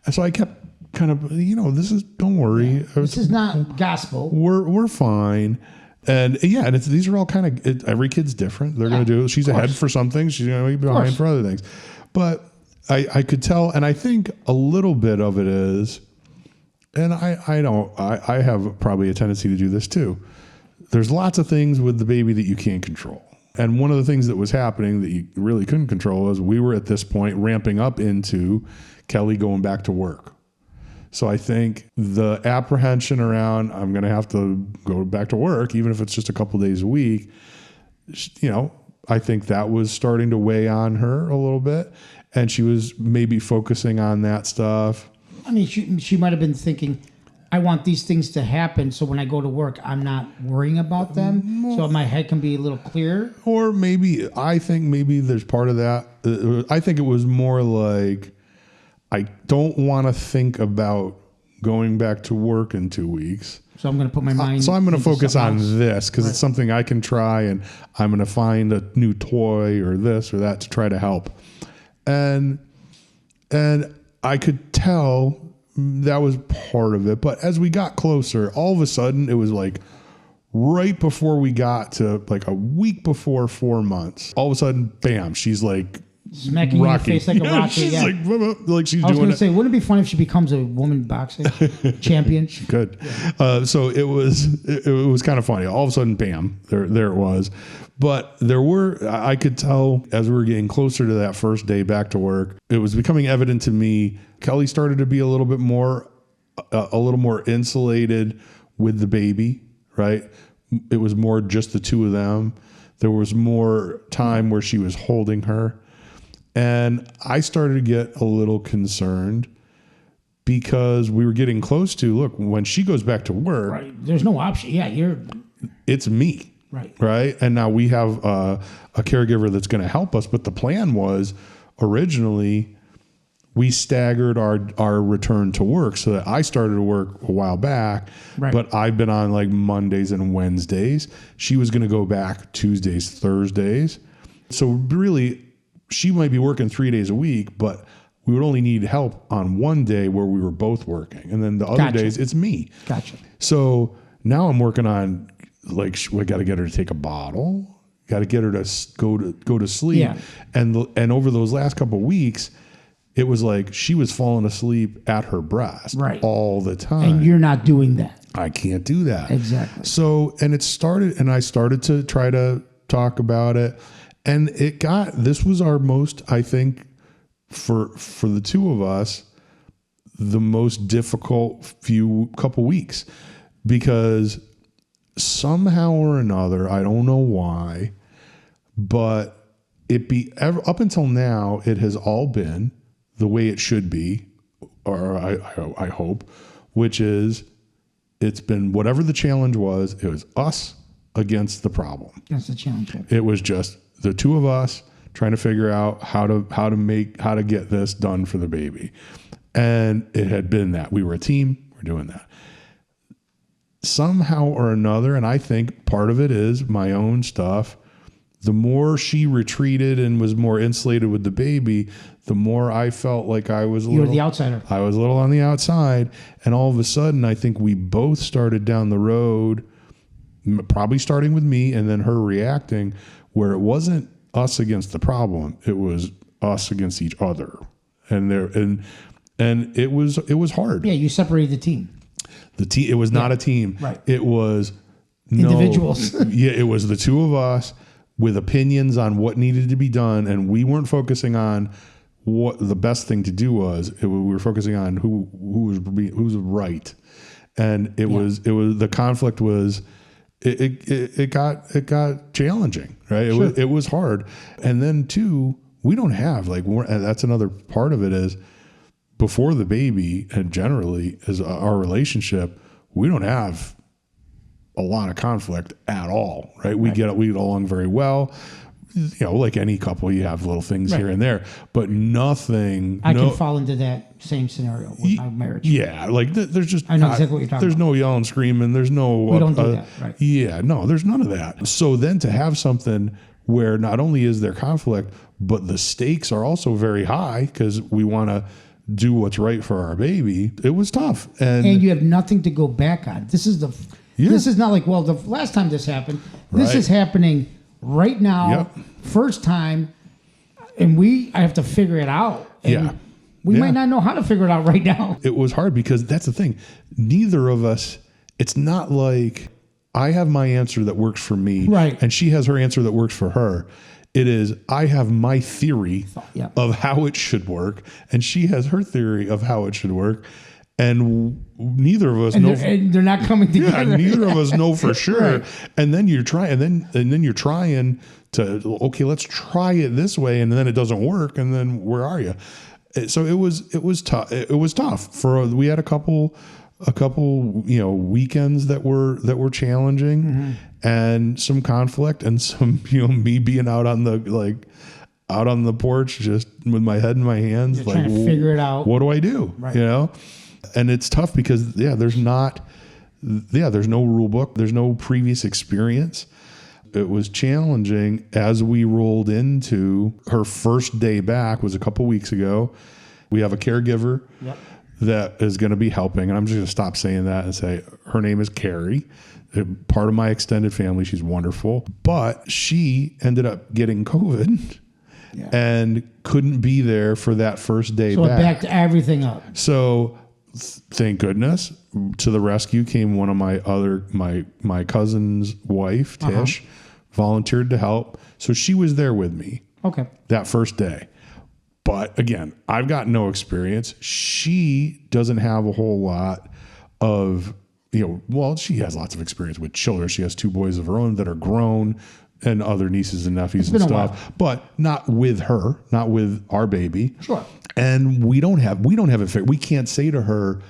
And so I kept kind of, don't worry. Yeah. This is not gospel. We're fine. And and these are all kind of, every kid's different. They're going to do, she's ahead for something. She's going to be behind for other things. But I could tell, and I think a little bit of it is, and I have probably a tendency to do this too. There's lots of things with the baby that you can't control. And one of the things that was happening that you really couldn't control is we were at this point ramping up into Kelly going back to work. So I think the apprehension around, I'm going to have to go back to work, even if it's just a couple days a week, I think that was starting to weigh on her a little bit. And she was maybe focusing on that stuff. I mean, she might have been thinking, I want these things to happen, so when I go to work, I'm not worrying about them, so my head can be a little clearer. Or I think maybe there's part of that. I think it was more like, I don't want to think about going back to work in 2 weeks. So I'm going to put my mind. So I'm going to focus on this because it's something I can try, and I'm going to find a new toy or this or that to try to help. And I could tell that was part of it. But as we got closer, all of a sudden it was like right before we got to like a week before 4 months, all of a sudden, bam, she's like smacking you in the face like a rocket. She's like she's doing it. I was going to say, wouldn't it be funny if she becomes a woman boxing champion? She could. So it was kind of funny. All of a sudden, bam, there it was. But I could tell as we were getting closer to that first day back to work, it was becoming evident to me, Kelly started to be a little more insulated with the baby. right? It was more just the two of them. There was more time where she was holding her. And I started to get a little concerned because we were getting close to, look, when she goes back to work. Right. There's no option. Yeah, it's me. Right. Right. And now we have a caregiver that's going to help us. But the plan was originally we staggered our return to work so that I started to work a while back, but I've been on like Mondays and Wednesdays. She was going to go back Tuesdays, Thursdays. So really, she might be working 3 days a week, but we would only need help on one day where we were both working. And then the other days, it's me. Gotcha. So now I'm working on, like, we got to get her to take a bottle, got to get her to go to sleep. Yeah. And over those last couple of weeks, it was like she was falling asleep at her breast all the time. And you're not doing that. I can't do that. Exactly. So, and I started to try to talk about it. And this was our most, I think, for the two of us, the most difficult couple weeks, because somehow or another, I don't know why, but up until now, it has all been the way it should be, or I hope, which is it's been whatever the challenge was, it was us against the problem. That's the challenge. It was just the two of us trying to figure out how to get this done for the baby. And it had been that. We were a team, we're doing that. Somehow or another, and I think part of it is my own stuff, the more she retreated and was more insulated with the baby, the more I felt like I was you were the outsider. I was a little on the outside. And all of a sudden, I think we both started down the road, probably starting with me and then her reacting, where it wasn't us against the problem. It was us against each other. And it was hard. Yeah, you separated the team. It was not a team. Right. It was individuals. Yeah, it was the two of us with opinions on what needed to be done, and we weren't focusing on what the best thing to do was. We were focusing on who was right, and it was the conflict was it got challenging, right? It was hard, and then too, we don't have that's another part of it is before the baby, and generally as our relationship, we don't have a lot of conflict at all, right? We get along very well. Like any couple, you have little things here and there, but nothing. I can fall into that same scenario with my marriage. Yeah, there's just I know exactly what you're talking about. There's no yelling, screaming. There's no. We don't do that, right? Yeah, no, there's none of that. So then to have something where not only is there conflict, but the stakes are also very high because we want to do what's right for our baby. It was tough, and you have nothing to go back on. This is This is not like, well, the last time this happened. This is happening right now. Yep. First time, and I have to figure it out. And we might not know how to figure it out right now. It was hard because that's the thing. Neither of us, it's not like I have my answer that works for me, right, and she has her answer that works for her. It is, I have my theory of how it should work, and she has her theory of how it should work. And neither of us know. And they're not coming together. Yeah, neither of us know for sure. Right. And then you're trying, and then you're trying to, okay, let's try it this way, and then it doesn't work, and then where are you? So it was tough. It was tough. We had a couple weekends that were challenging, and some conflict, and some me being out on the porch just with my head in my hands, you're trying to figure it out. What do I do? Right. And it's tough because there's no rule book. There's no previous experience. It was challenging as we rolled into her first day back was a couple weeks ago. We have a caregiver that is going to be helping. And I'm just going to stop saying that and say her name is Carrie, part of my extended family. She's wonderful, but she ended up getting COVID and couldn't be there for that first day back. So it backed everything up. So thank goodness, to the rescue came one of my cousin's wife, Tish, volunteered to help. So she was there with me. Okay. That first day. But again, I've got no experience. She doesn't have a whole lot of well, she has lots of experience with children. She has 2 boys of her own that are grown and other nieces and nephews and stuff, but not with her, not with our baby. Sure. And we don't have it figured. We can't say to her,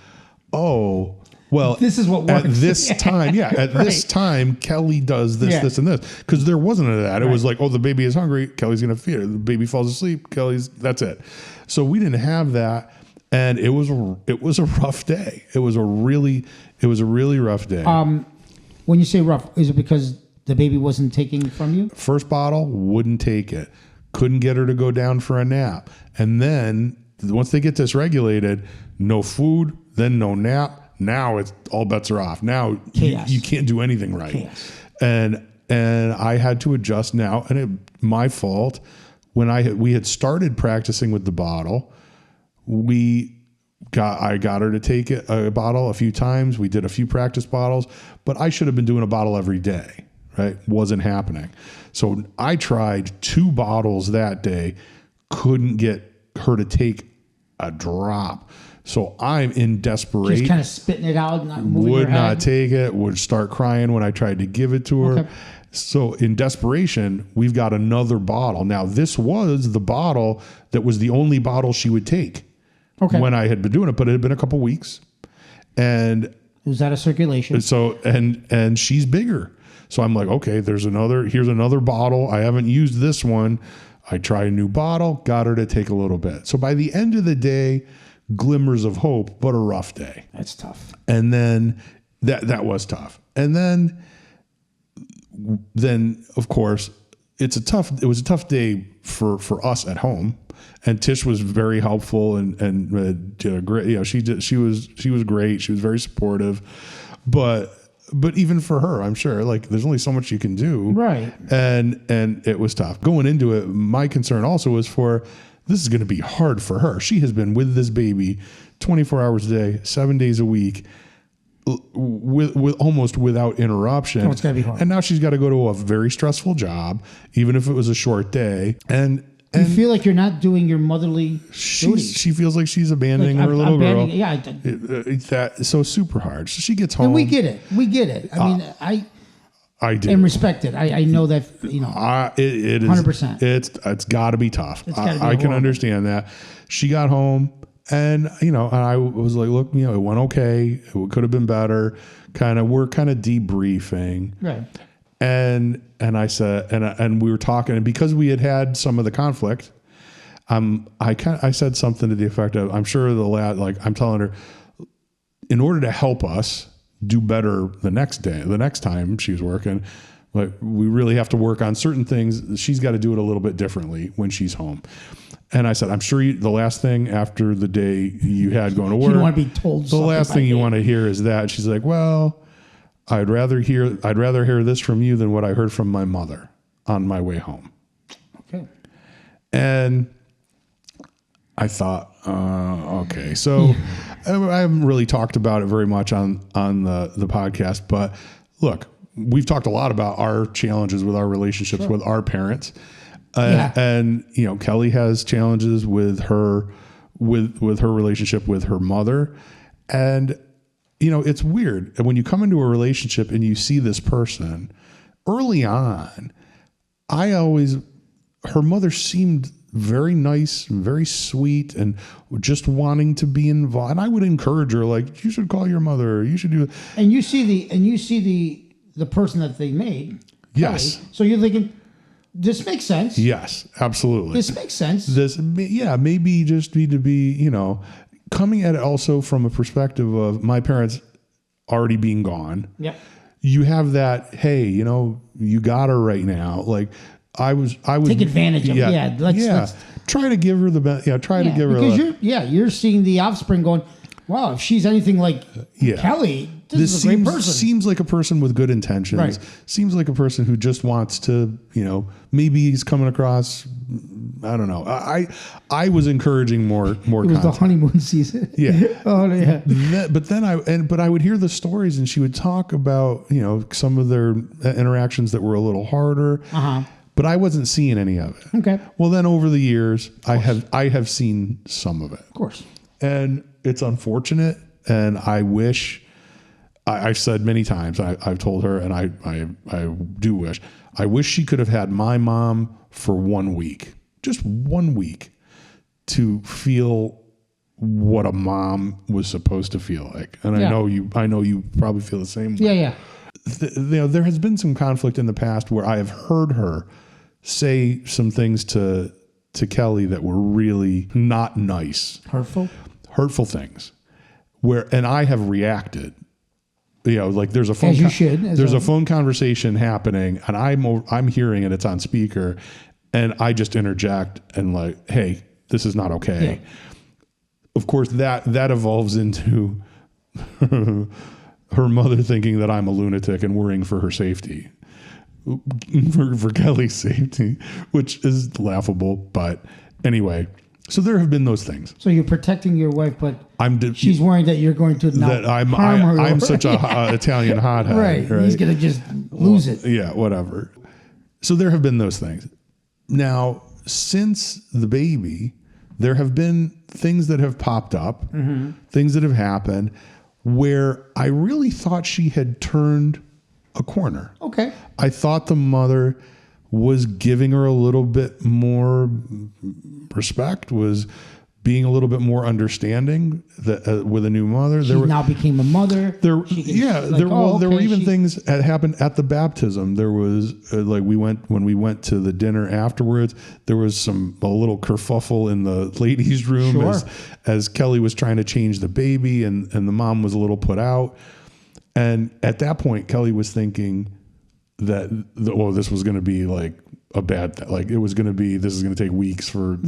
oh, well, this is what works. At this time. Yeah. At this time, Kelly does this, this, and this. Because there wasn't any of that. It was like, oh, the baby is hungry. Kelly's going to feed her. The baby falls asleep. That's it. So we didn't have that. And it was a rough day. It was a really rough day. When you say rough, is it because the baby wasn't taking from you? First bottle, wouldn't take it. Couldn't get her to go down for a nap. And then once they get dysregulated, no food, then no nap. Now it's all bets are off. Now you can't do anything right. Chaos. And I had to adjust now. And my fault. When we had started practicing with the bottle, I got her to take a bottle a few times. We did a few practice bottles, but I should have been doing a bottle every day, right? Wasn't happening. So I tried 2 bottles that day, couldn't get her to take a drop. So I'm in desperation. Just kind of spitting it out, not moving would her head. not take it, would start crying when I tried to give it to her. Okay. So in desperation, we've got another bottle. Now, this was the bottle that was the only bottle she would take when I had been doing it, but it had been a couple weeks. And it was out of circulation. So, and she's bigger. So I'm like, okay, here's another bottle. I haven't used this one. I try a new bottle, got her to take a little bit. So by the end of the day, glimmers of hope, but a rough day. That's tough. And then that was tough. And then of course it was a tough day for us at home. And Tish was very helpful and great. She was great. She was very supportive, but even for her, I'm sure like there's only so much you can do. Right. And it was tough going into it. My concern also was this is going to be hard for her. She has been with this baby 24 hours a day, 7 days a week, with almost without interruption. It's going to be hard. And now she's got to go to a very stressful job, even if it was a short day. And you feel like you're not doing your motherly duties. She feels like she's abandoning her little girl. Yeah. It's so super hard. So she gets home. And we get it. I mean, I do. And respect it. I know that, it is 100%. It's got to be tough. I can understand that. She got home and, and I was like, look, it went okay. It could have been better. We're kind of debriefing. Right. And I said, and we were talking, and because we had some of the conflict, I said something to the effect of, I'm sure the lad, like I'm telling her, in order to help us do better the next time she's working, like we really have to work on certain things. She's got to do it a little bit differently when she's home. And I said, I'm sure the last thing after the day you had going to work, you don't want to be told the last thing you want to hear is that. And she's like, well, I'd rather hear this from you than what I heard from my mother on my way home. Okay. And I thought, okay. So I haven't really talked about it very much on the podcast, but look, we've talked a lot about our challenges with our relationships with our parents. And Kelly has challenges with her relationship with her mother. And it's weird. And when you come into a relationship and you see this person early on, her mother seemed very nice, very sweet, and just wanting to be involved. And I would encourage her, like, you should call your mother. You should do it. And you see the person that they made. Yes. Kelly. So you're thinking, this makes sense. Yes, absolutely. This makes sense. Maybe you just need to be, coming at it also from a perspective of my parents already being gone. Yep. You have that, hey, you got her right now. Like I would take advantage of it. Let's try to give her the best. Yeah. Try to give her. Because you're seeing the offspring going, wow, if she's anything like Kelly, this is a great person. Seems like a person with good intentions. Right. Seems like a person who just wants to, maybe he's coming across, I don't know. I was encouraging more. It was the honeymoon season. Yeah. Oh yeah. But I would hear the stories, and she would talk about some of their interactions that were a little harder. But I wasn't seeing any of it. Okay. Well, then over the years, I have seen some of it. Of course. And it's unfortunate, and I wish I've said many times, I've told her, and I do wish, she could have had my mom for 1 week, just 1 week, to feel what a mom was supposed to feel like. And I know you probably feel the same way. Yeah. There has been some conflict in the past where I have heard her say some things to Kelly that were really not nice. Hurtful things. And I have reacted. Like there's a phone a phone conversation happening, and I'm hearing it, it's on speaker, and I just interject and like, hey, this is not okay. Yeah. Of course, that evolves into her mother thinking that I'm a lunatic and worrying for her safety, for Kelly's safety, which is laughable. But anyway, so there have been those things. So you're protecting your wife, but she's worried that you're going to harm her. I'm such a Italian hothead. Right. He's going to just lose it. Yeah, whatever. So there have been those things. Now, since the baby, there have been things that have popped up, things that have happened where I really thought she had turned a corner. Okay. I thought the mother was giving her a little bit more respect, was being a little bit more understanding with a new mother. She now became a mother. There were even things that happened at the baptism. There was when we went to the dinner afterwards, there was a little kerfuffle in the ladies' room as Kelly was trying to change the baby, and the mom was a little put out. And at that point, Kelly was thinking that this was going to be like a bad thing. Like this is going to take weeks for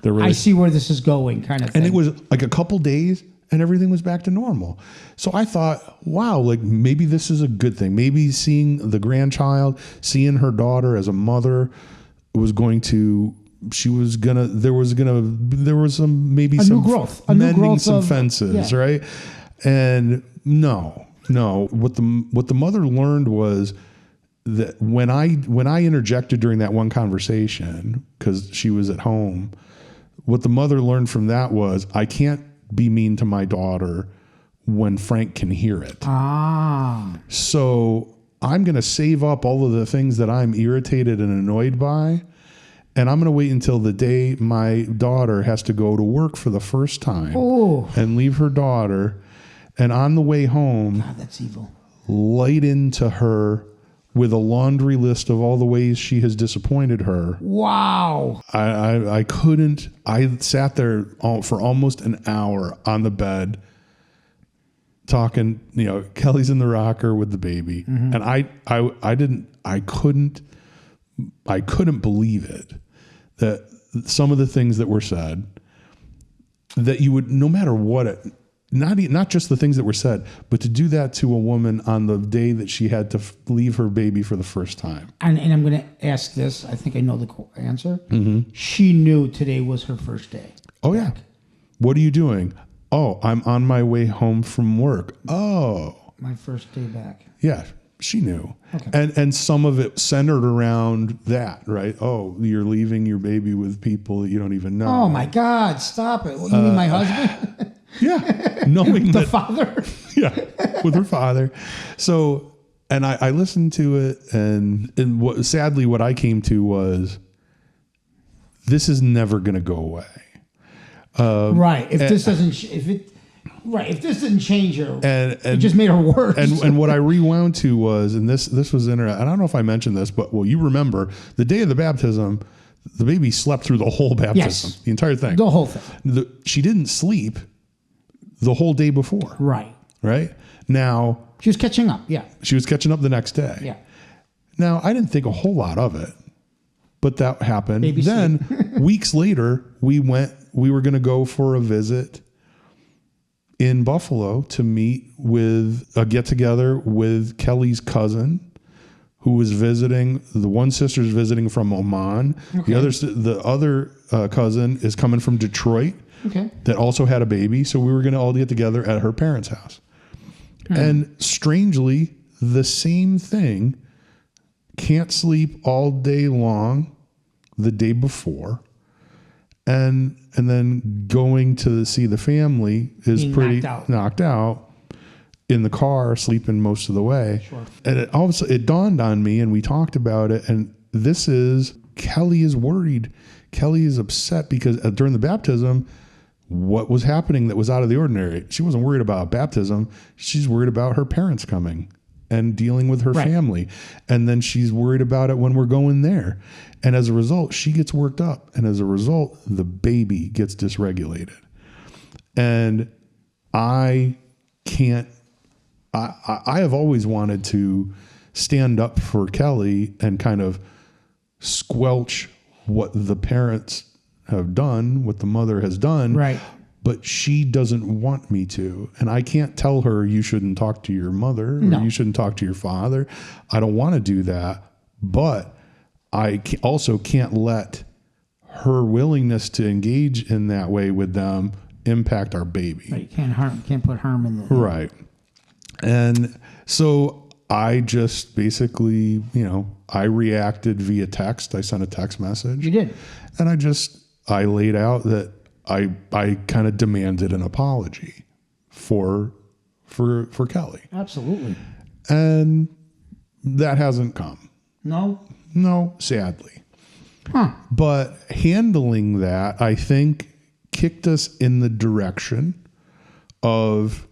I see where this is going, kind of thing. And it was like a couple days and everything was back to normal. So I thought, wow, like maybe this is a good thing. Maybe seeing the grandchild, seeing her daughter as a mother there was some maybe some new growth, mending some fences, right? And no, what the mother learned was that when I interjected during that one conversation, because she was at home, what the mother learned from that was, I can't be mean to my daughter when Frank can hear it. So I'm going to save up all of the things that I'm irritated and annoyed by, and I'm going to wait until the day my daughter has to go to work for the first time and leave her daughter, and on the way home, God, that's evil. Light into her with a laundry list of all the ways she has disappointed her. Wow. I couldn't. I sat there for almost an hour on the bed talking, Kelly's in the rocker with the baby. And I couldn't believe it, that some of the things that were said, that you would, no matter what not just the things that were said, but to do that to a woman on the day that she had to leave her baby for the first time. And I'm going to ask this. I think I know the answer. She knew today was her first day. Oh, yeah. What are you doing? Oh, I'm on my way home from work. Oh. My first day back. Yeah, she knew. Okay. And some of it centered around that, right? Oh, you're leaving your baby with people that you don't even know. Oh, my God. Stop it. What, you mean my husband? Yeah, knowing the father. Yeah, with her father. So, and I listened to it, and sadly, what I came to was, this is never going to go away. Right. If this didn't change her, and it just made her worse. And what I rewound to was, and this was interesting. I don't know if I mentioned this, but you remember the day of the baptism, the baby slept through the whole baptism, the entire thing, the whole thing. She didn't sleep the whole day before. Right. Now she was catching up. Yeah. She was catching up the next day. Yeah. Now I didn't think a whole lot of it, but that happened. Then weeks later, we were going to go for a visit in Buffalo to meet with a get together with Kelly's cousin, who was visiting. The one sister's visiting from Oman. Okay. The other cousin is coming from Detroit. Okay. That also had a baby. So we were going to all get together at her parents' house. And strangely, the same thing. Can't sleep all day long the day before. And then going to see the family is pretty knocked out. in the car sleeping most of the way. Sure. And all of a sudden it dawned on me, and we talked about it. And Kelly is worried. Kelly is upset because during the baptism, what was happening that was out of the ordinary? She wasn't worried about baptism. She's worried about her parents coming and dealing with her family. And then she's worried about it when we're going there. And as a result, she gets worked up. And as a result, the baby gets dysregulated. And I have always wanted to stand up for Kelly and kind of squelch what the parents have done, what the mother has done. Right. But she doesn't want me to. And I can't tell her you shouldn't talk to your mother or you shouldn't talk to your father. I don't want to do that. But I also can't let her willingness to engage in that way with them impact our baby. Right. You can't put Herman in there. Right. And so I just basically, I reacted via text. I sent a text message. You did. And I laid out that I kind of demanded an apology for Kelly. Absolutely. And that hasn't come. No, sadly. Huh. But handling that, I think, kicked us in the direction of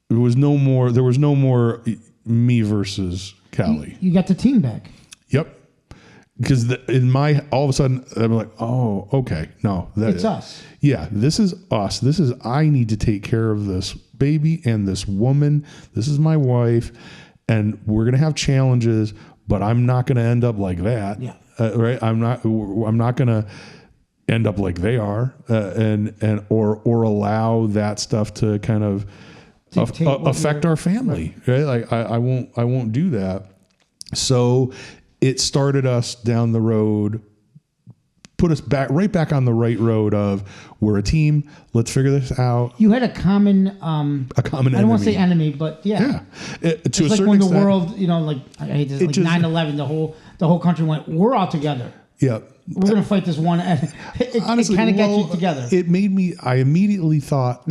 there was no more me versus Kelly. You got the team back. Yep. Because all of a sudden, I'm like, oh, okay. No. It's us. Yeah, this is us. I need to take care of this baby and this woman. This is my wife. And we're going to have challenges, but I'm not going to end up like that. Yeah. Right? I'm not going to end up like they are or allow that stuff to kind of affect our family. Right? Like I won't do that. So it started us down the road, put us right back on the right road of we're a team. Let's figure this out. You had a common enemy. I don't want to say enemy, but yeah. It's like when the world, I hate this, like 9/11, the whole country went, we're all together. Yeah. We're going to fight this one. Honestly, it kind of gets you together. I immediately thought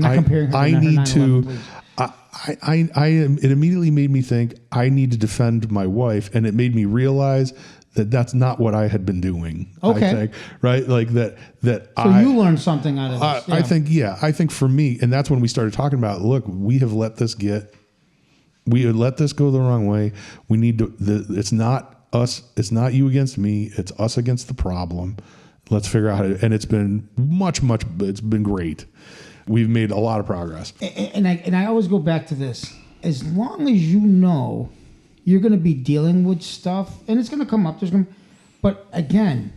it immediately made me think I need to defend my wife, and it made me realize that that's not what I had been doing. Okay. I think, right? Like that. So you learned something out of this. I think for me, and that's when we started talking about, look, we had let this go the wrong way. We need to, it's not us. It's not you against me. It's us against the problem. Let's figure out how to, and it's been it's been great. We've made a lot of progress. And I always go back to this. As long as you know you're going to be dealing with stuff, and it's going to come up, but again,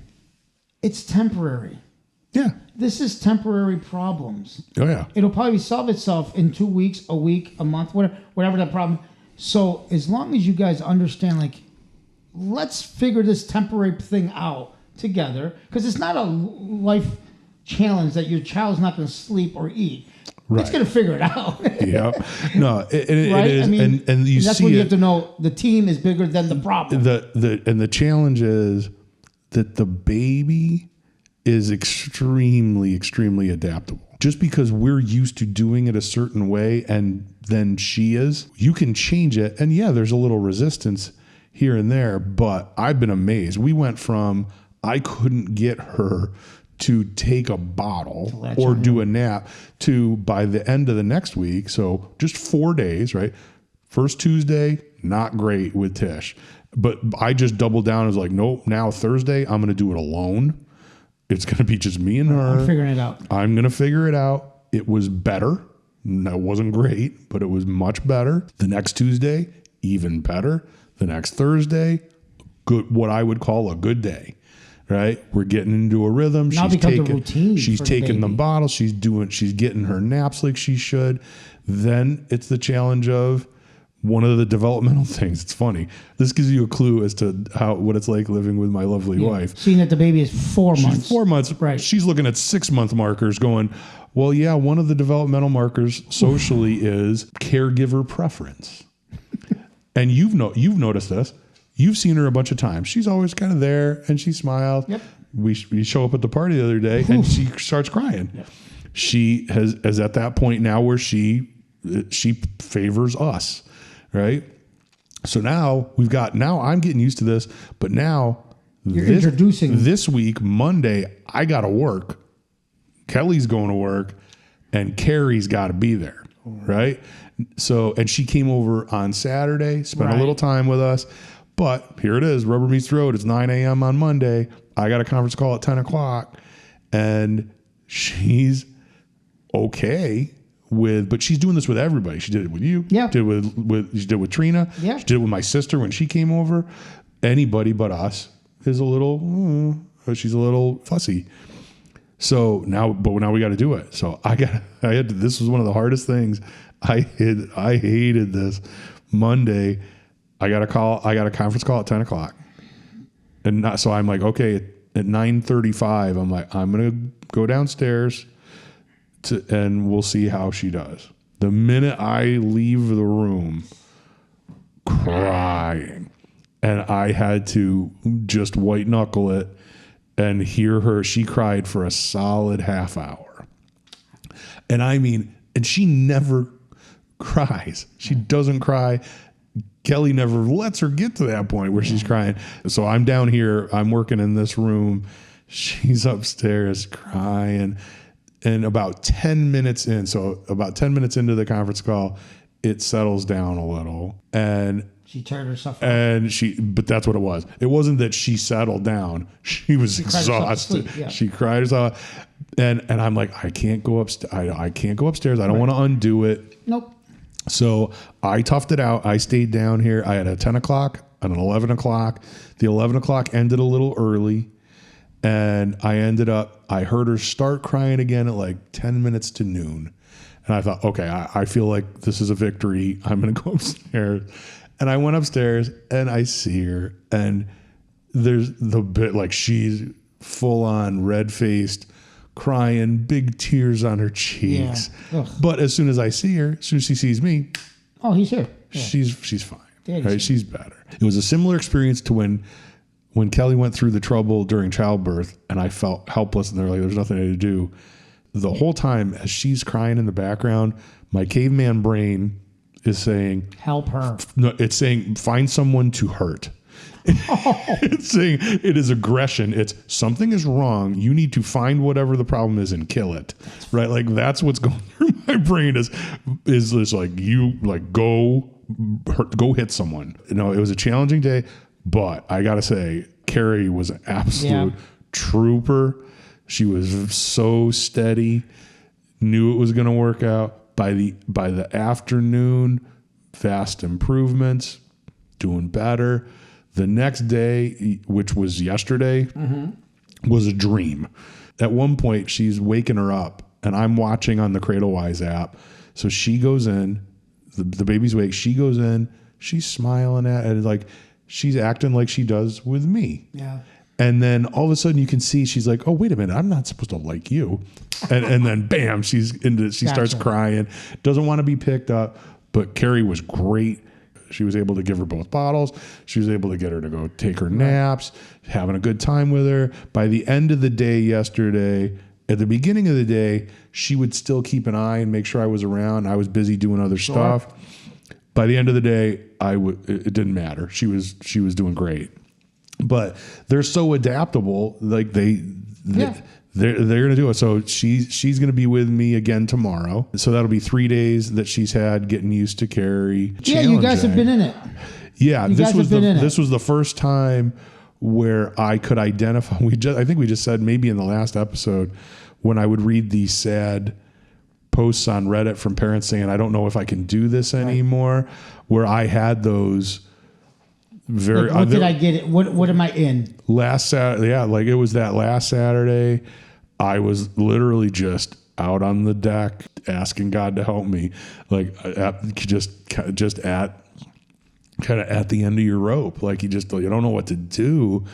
it's temporary. Yeah. This is temporary problems. Oh, yeah. It'll probably solve itself in 2 weeks, a week, a month, whatever that problem. So as long as you guys understand, like, let's figure this temporary thing out together, because it's not a life challenge that your child's not going to sleep or eat. Right. It's going to figure it out. Yeah. No, it is. And you that's see when you have to know the team is bigger than the problem. The challenge is that the baby is extremely, extremely adaptable. Just because we're used to doing it a certain way and then she is, you can change it. And yeah, there's a little resistance here and there, but I've been amazed. We went from I couldn't get her to take a bottle or do a nap to by the end of the next week. So just 4 days, right? First Tuesday, not great with Tish, but I just doubled down. I was like, nope, now Thursday, I'm going to do it alone. It's going to be just me and her. I'm figuring it out. I'm going to figure it out. It was better. That wasn't great, but it was much better. The next Tuesday, even better. The next Thursday, good, what I would call a good day. Right, we're getting into a rhythm. Now becomes a routine. She's taking the bottle. She's getting her naps like she should. Then it's the challenge of one of the developmental things. It's funny. This gives you a clue as to what it's like living with my lovely wife. Seeing that the baby is 4 months. She's 4 months. Right. She's looking at 6 month markers, going, well, yeah. One of the developmental markers socially is caregiver preference, and you've noticed this. You've seen her a bunch of times. She's always kind of there, and she smiles. Yep. We show up at the party the other day, and she starts crying. Yep. She is at that point now where she she favors us, right? So now I'm getting used to this, but now you're introducing this week, Monday, I got to work. Kelly's going to work and Carrie's got to be there. Right. So, and she came over on Saturday, spent a little time with us, but here it is. Rubber meets the road. It's 9 a.m. on Monday. I got a conference call at 10 o'clock and she's okay but she's doing this with everybody. She did it with you. Yeah. She did it with Trina. Yeah. She did it with my sister when she came over. Anybody but us is she's a little fussy. So now we got to do it. So this was one of the hardest things. I hated this. Monday, I got a conference call at 10 o'clock. So I'm like, okay, at 9:35, I'm like, I'm going to go downstairs and we'll see how she does. The minute I leave the room crying, and I had to just white knuckle it and hear her. She cried for a solid half hour. And and she never cries. She doesn't cry. Kelly never lets her get to that point where she's crying. So I'm down here, I'm working in this room. She's upstairs crying. And about 10 minutes into the conference call, it settles down a little. And she turned herself on. But that's what it was. It wasn't that she settled down. She was exhausted. Yeah. She cried herself. And I'm like, I can't go upstairs. I can't go upstairs. I don't want to undo it. Nope. So I toughed it out. I stayed down here. I had a 10 o'clock and an 11 o'clock. The 11 o'clock ended a little early. And I heard her start crying again at like 10 minutes to noon. And I thought, okay, I feel like this is a victory. I'm going to go upstairs. And I went upstairs and I see her. And there's the bit like she's full on red faced, crying, big tears on her cheeks. Yeah. But as soon as I see her, as soon as she sees me, oh, he's here. Yeah. She's fine. Right? She's better. It was a similar experience to when Kelly went through the trouble during childbirth and I felt helpless and there's nothing to do. The whole time as she's crying in the background, my caveman brain is saying, help her. No, it's saying, find someone to hurt. It's saying it is aggression. It's something is wrong. You need to find whatever the problem is and kill it. Right? Like that's what's going through my brain is this like you like go hit someone. It was a challenging day, but I gotta say, Carrie was an absolute trooper. She was so steady, knew it was gonna work out. By the afternoon, vast improvements, doing better. The next day, which was yesterday, was a dream. At one point, she's waking her up, and I'm watching on the CradleWise app. So she goes in, the baby's awake. She goes in, she's smiling at it, like she's acting like she does with me. Yeah. And then all of a sudden, you can see she's like, "Oh, wait a minute, I'm not supposed to like you." And then bam, she starts crying, doesn't want to be picked up. But Carrie was great. She was able to give her both bottles. She was able to get her to go take her naps, having a good time with her. By the end of the day yesterday, at the beginning of the day, she would still keep an eye and make sure I was around. I was busy doing other stuff. By the end of the day, it didn't matter. She was doing great. But they're so adaptable, like they're going to do it. So she's going to be with me again tomorrow. So that'll be 3 days that she's had getting used to Carrie. Yeah, you guys have been in it. Yeah, this was the first time where I could identify. I think we just said maybe in the last episode when I would read these sad posts on Reddit from parents saying, "I don't know if I can do this anymore," where I had those. Very. Like, what did I get it? What am I in? Last Saturday, like it was that last Saturday. I was literally just out on the deck asking God to help me, like just at kind of at the end of your rope, like you don't know what to do,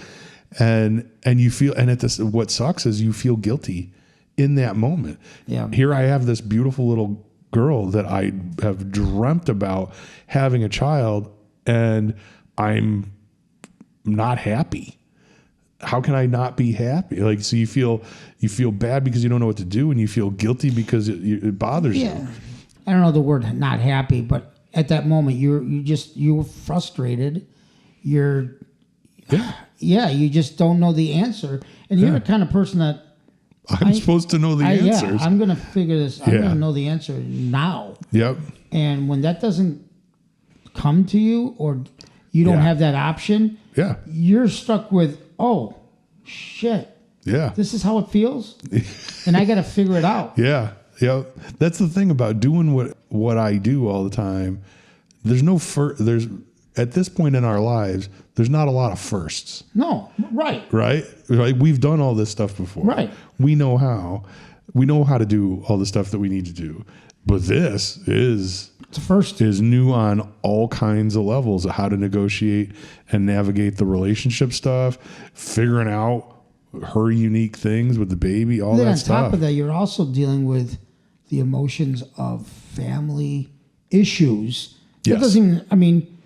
and you feel, and what sucks is you feel guilty in that moment. Yeah. Here I have this beautiful little girl that I have dreamt about having a child, and I'm not happy. How can I not be happy? Like, so you feel bad because you don't know what to do, and you feel guilty because it bothers you. I don't know the word not happy, but at that moment you were frustrated. You just don't know the answer. And you're the kind of person that I'm supposed to know the answers. Yeah, I'm going to figure this. I'm going to know the answer now. Yep. And when that doesn't come to you or you don't have that option, you're stuck with, oh, shit. Yeah. This is how it feels. And I got to figure it out. Yeah. Yeah. That's the thing about doing what I do all the time. There's no there's at this point in our lives, there's not a lot of firsts. No. Right. Right. We've done all this stuff before. Right. We know how to do all the stuff that we need to do. But this is new on all kinds of levels of how to negotiate and navigate the relationship stuff, figuring out her unique things with the baby, all that stuff. On top of that, you're also dealing with the emotions of family issues. Yes. That doesn't even,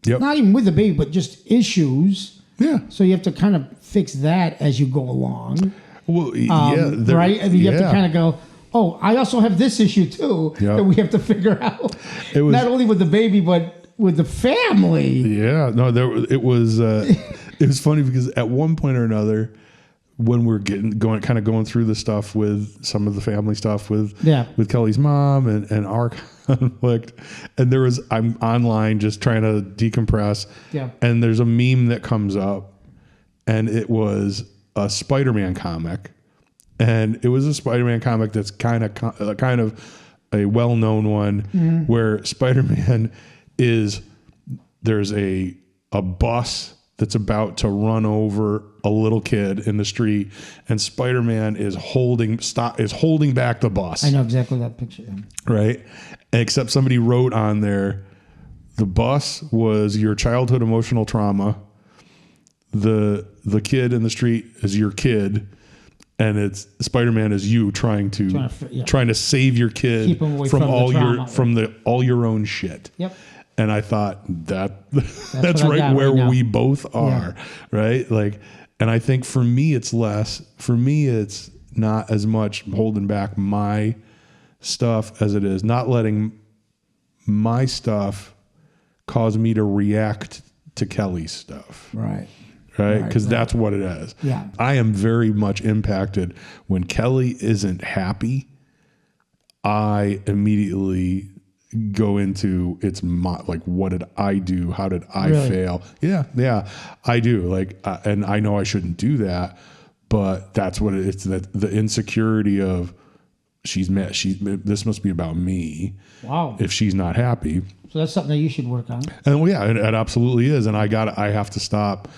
not even with the baby, but just issues. Yeah. So you have to kind of fix that as you go along. Well, right? And you have to kind of go, oh, I also have this issue too that we have to figure out. Not only with the baby, but with the family. Yeah. No, it was funny because at one point or another, when we're going through the stuff with some of the family stuff with Kelly's mom and our conflict, and I'm online just trying to decompress. Yeah. And there's a meme that comes up, and it was a Spider-Man comic, and it was a Spider-Man comic that's kind of a well-known one where Spider-Man there's a bus that's about to run over a little kid in the street, and Spider-Man is holding back the bus. I know exactly that picture. Right? Except somebody wrote on there, the bus was your childhood emotional trauma. The kid in the street is your kid, and it's Spider-Man is you trying to save your kid from all your own shit. Yep. And I thought that's right where we both are, right? Like, and I think for me it's not as much holding back my stuff as it is not letting my stuff cause me to react to Kelly's stuff. Right. Right? Because that's what it is. Yeah. I am very much impacted when Kelly isn't happy. I immediately go into what did I do? How did I fail? Yeah, I do. And I know I shouldn't do that, but that's what it's the insecurity of she's mad. This must be about me. Wow. If she's not happy. So that's something that you should work on. And it absolutely is. And I have to stop.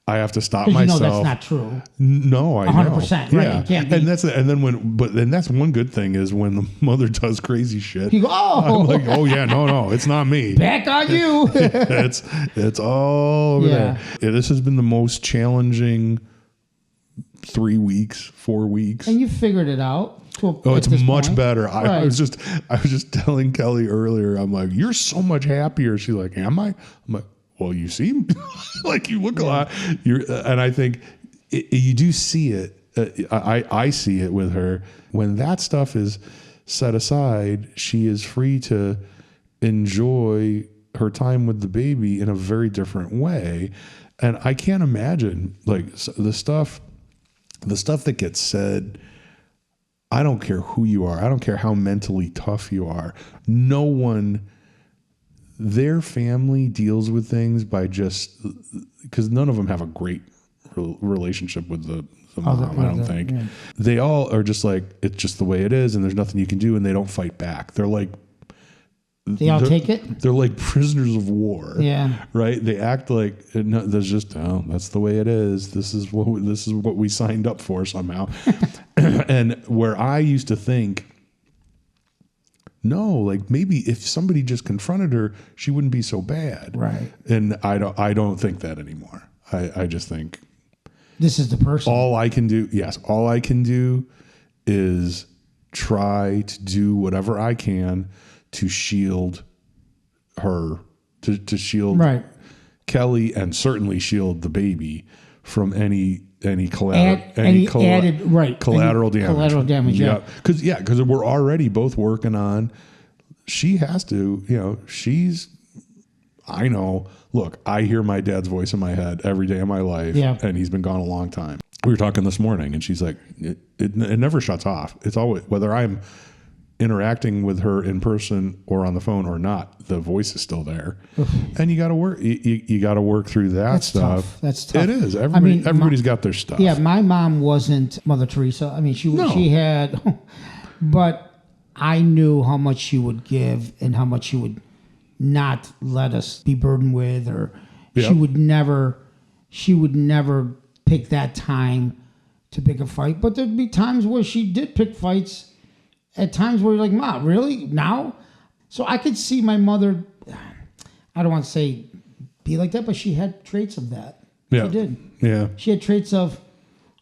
I have to stop myself. You know that's not true. No, I 100%, know. right? Yeah. It can't be. And that's one good thing is when the mother does crazy shit. You go, oh, I'm like, oh yeah, no, it's not me. Back on you. it's all over there. Yeah, this has been the most challenging 3 weeks, 4 weeks. And you figured it out. It's much better. I was just telling Kelly earlier. I'm like, you're so much happier. She's like, am I? I'm like, well, you seem like you look a lot. And I think you do see it. I see it with her. When that stuff is set aside, she is free to enjoy her time with the baby in a very different way. And I can't imagine the stuff that gets said. I don't care who you are. I don't care how mentally tough you are. No one. Their family deals with things by because none of them have a great relationship with the mom, I don't think. Yeah. They all are just like, it's just the way it is and there's nothing you can do, and they don't fight back. They're like... They all take it? They're like prisoners of war. Yeah. Right? They act like, there's just, that's the way it is. This is what we signed up for somehow. And where I used to think, no, maybe if somebody just confronted her, she wouldn't be so bad. Right. And I don't think that anymore. I just think this is the person. All I can do is try to do whatever I can to shield her, to shield Kelly, and certainly shield the baby from any collateral damage. Collateral damage, yeah. Because we're already both working on she has to, I know, look, I hear my dad's voice in my head every day of my life, and he's been gone a long time. We were talking this morning, and she's like, it never shuts off. It's always, whether I'm interacting with her in person or on the phone or not, the voice is still there. And you got to work. You got to work through that stuff. Tough. That's tough. It is. Everybody's got their stuff. Yeah, my mom wasn't Mother Teresa. I mean, she had, but I knew how much she would give and how much she would not let us be burdened with, or she would never pick that time to pick a fight. But there'd be times where she did pick fights at times where you're like, Ma, really? Now? So I could see my mother, I don't want to say be like that, but she had traits of that. Yeah. She did. Yeah. She had traits of,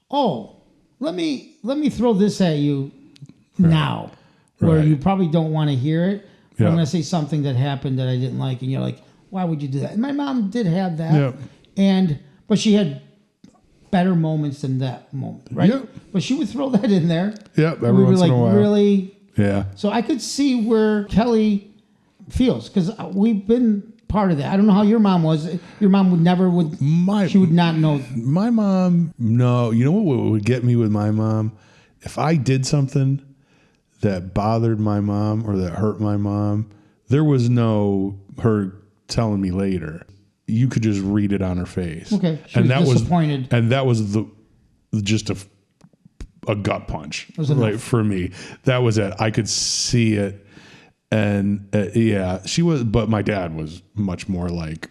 let me throw this at you now, where you probably don't want to hear it. I'm going to say something that happened that I didn't like, and you're like, why would you do that? And my mom did have that, but she had better moments than that moment, right? Yep. But she would throw that in there. Yep, every once in a while. Really? Yeah. So I could see where Kelly feels, because we've been part of that. I don't know how your mom was. Your mom she would not know. My mom, no. You know what would get me with my mom? If I did something that bothered my mom or that hurt my mom, there was no her telling me later. You could just read it on her face. Okay, she was disappointed. And that was just a gut punch, like for me. That was it. I could see it, and she was. But my dad was much more like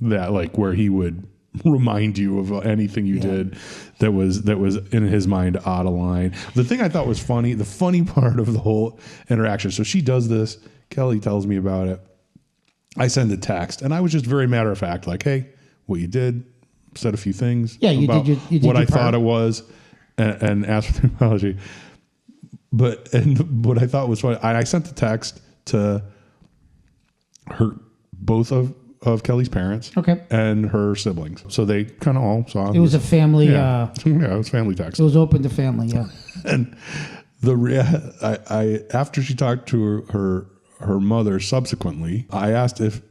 that, like where he would remind you of anything you did that was in his mind out of line. The thing I thought was funny, the funny part of the whole interaction. So she does this. Kelly tells me about it. I send a text, and I was just very matter of fact, like, hey, what you did, said a few things about you did what I thought it was, and asked for an apology. But what I thought was funny, I sent the text to both of Kelly's parents, and her siblings, so they kind of all saw. It was a family. It was family text. It was open to family. Yeah, and I after she talked to her mother subsequently, I asked if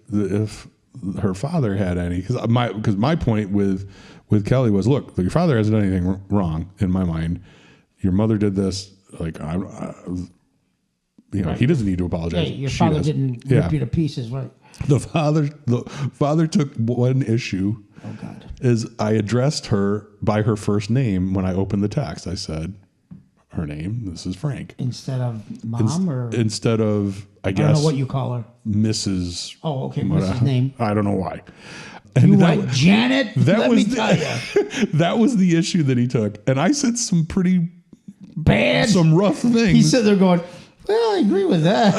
her father had any, because my point with Kelly was, look, your father hasn't done anything wrong in my mind. Your mother did this, like he doesn't need to apologize. Yeah, your father didn't rip you to pieces, right? The father took one issue. Oh God! Is I addressed her by her first name when I opened the text. I said, her name, this is Frank. Instead of mom instead of, I guess. I don't know what you call her. Mrs. Oh, okay, Mrs. name. I don't know why. And you write Janet? Let me tell you. That was the issue that he took. And I said some pretty bad, some rough things. He said they're going, well, I agree with that.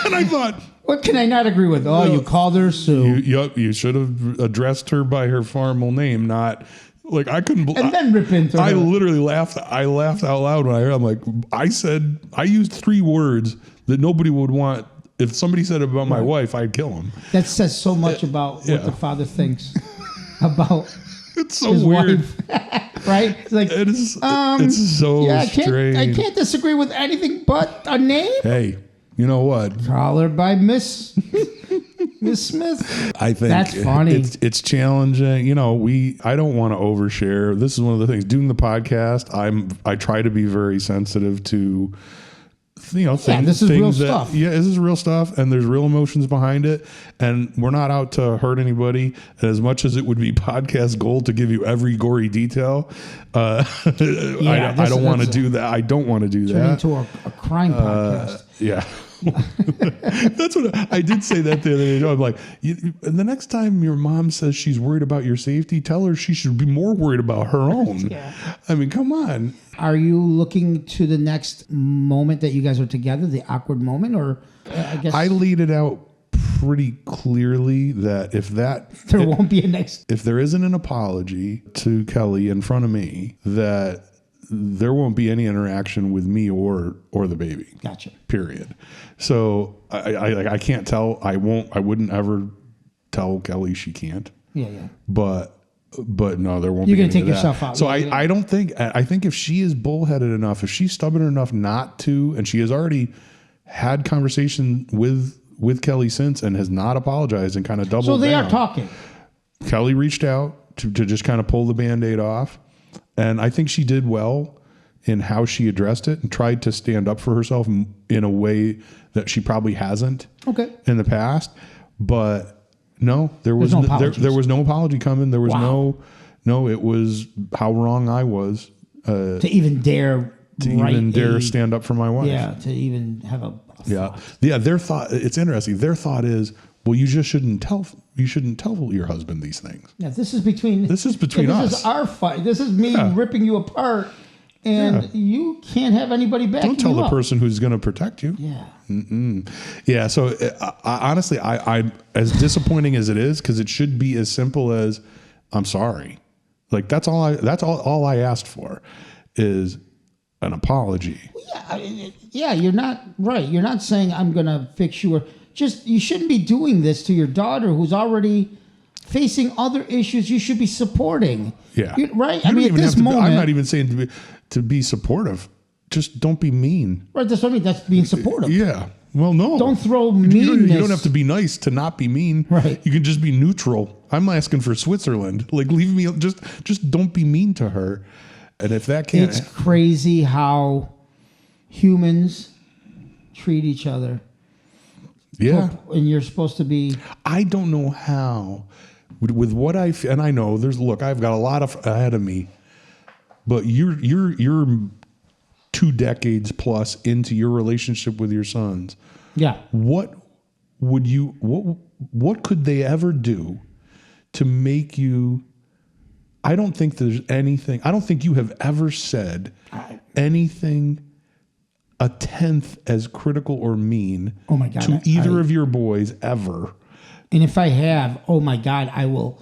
And I thought, what can I not agree with? Oh, you called her Sue. You should have addressed her by her formal name, not... Like I couldn't believe. And then rip into her. I literally laughed. I laughed out loud when I heard. I'm like, I used 3 words that nobody would want. If somebody said it about my wife, I'd kill him. That says so much about what the father thinks about. It's so weird, right? It's like it is. It's so strange. I can't disagree with anything but a name. Hey, you know what? Call her by Miss Smith. I think that's funny. It's challenging. I don't want to overshare. This is one of the things doing the podcast. I try to be very sensitive to, things. This is real stuff. Yeah, this is real stuff, and there's real emotions behind it. And we're not out to hurt anybody. And as much as it would be podcast gold to give you every gory detail, I don't want to do that. I don't want to do that. Turn into a crime podcast. Yeah. That's what I did say that the other day. I'm like, the next time your mom says she's worried about your safety, tell her she should be more worried about her own. I mean, come on. Are you looking to the next moment that you guys are together, the awkward moment, or I guess I laid it out pretty clearly that there won't be a next. If there isn't an apology to Kelly in front of me, that there won't be any interaction with me or the baby. Gotcha. Period. So I can't tell. I wouldn't ever tell Kelly she can't. Yeah. But no, there won't. You're be gonna take yourself out. So I don't think. I think if she is bullheaded enough, if she's stubborn enough not to, and she has already had conversation with Kelly since and has not apologized and kind of doubled down. So they are talking. Kelly reached out to just kind of pull the Band-Aid off. And I think she did well in how she addressed it and tried to stand up for herself in a way that she probably hasn't in the past. But no, there was there was no apology coming. There was no, it was how wrong I was. To even dare stand up for my wife. Yeah, to even have a thought. Yeah. Their thought, it's interesting. Their thought is, well, you just shouldn't tell your husband these things. Yeah, this is between us. This is our fight. This is me ripping you apart, and you can't have anybody back. Don't tell the person who's going to protect you. Yeah. Yeah. So honestly, I as disappointing as it is, because it should be as simple as, I'm sorry. Like that's all I asked for is an apology. Yeah, you're not right. You're not saying I'm going to fix you, or just you shouldn't be doing this to your daughter who's already facing other issues. You should be supporting. Yeah, right. I mean, at this moment, I'm not even saying to be supportive. Just don't be mean. Right. That's what I mean. That's being supportive. Yeah. Well, no. Don't throw meanness. You don't have to be nice to not be mean. Right. You can just be neutral. I'm asking for Switzerland. Like, leave me. Just don't be mean to her. And if that can't, it's crazy how humans treat each other. Yeah. And you're supposed to be. I don't know how. With what and I know I've got a lot ahead of me, but you're 2 decades plus into your relationship with your sons. Yeah. What could they ever do to make you? I don't think there's anything. I don't think you have ever said anything a tenth as critical or mean to either of your boys ever. And if I have, oh my God, I will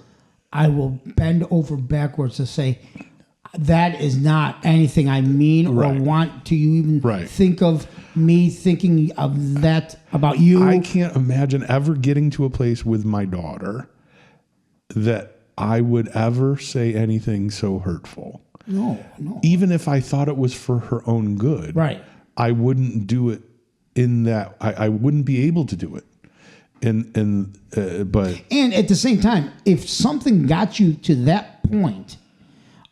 bend over backwards to say that is not anything I mean or want to you even think of me thinking of that about you. I can't imagine ever getting to a place with my daughter that I would ever say anything so hurtful. No. Even if I thought it was for her own good. Right. I wouldn't do it in that. I wouldn't be able to do it. But at the same time, if something got you to that point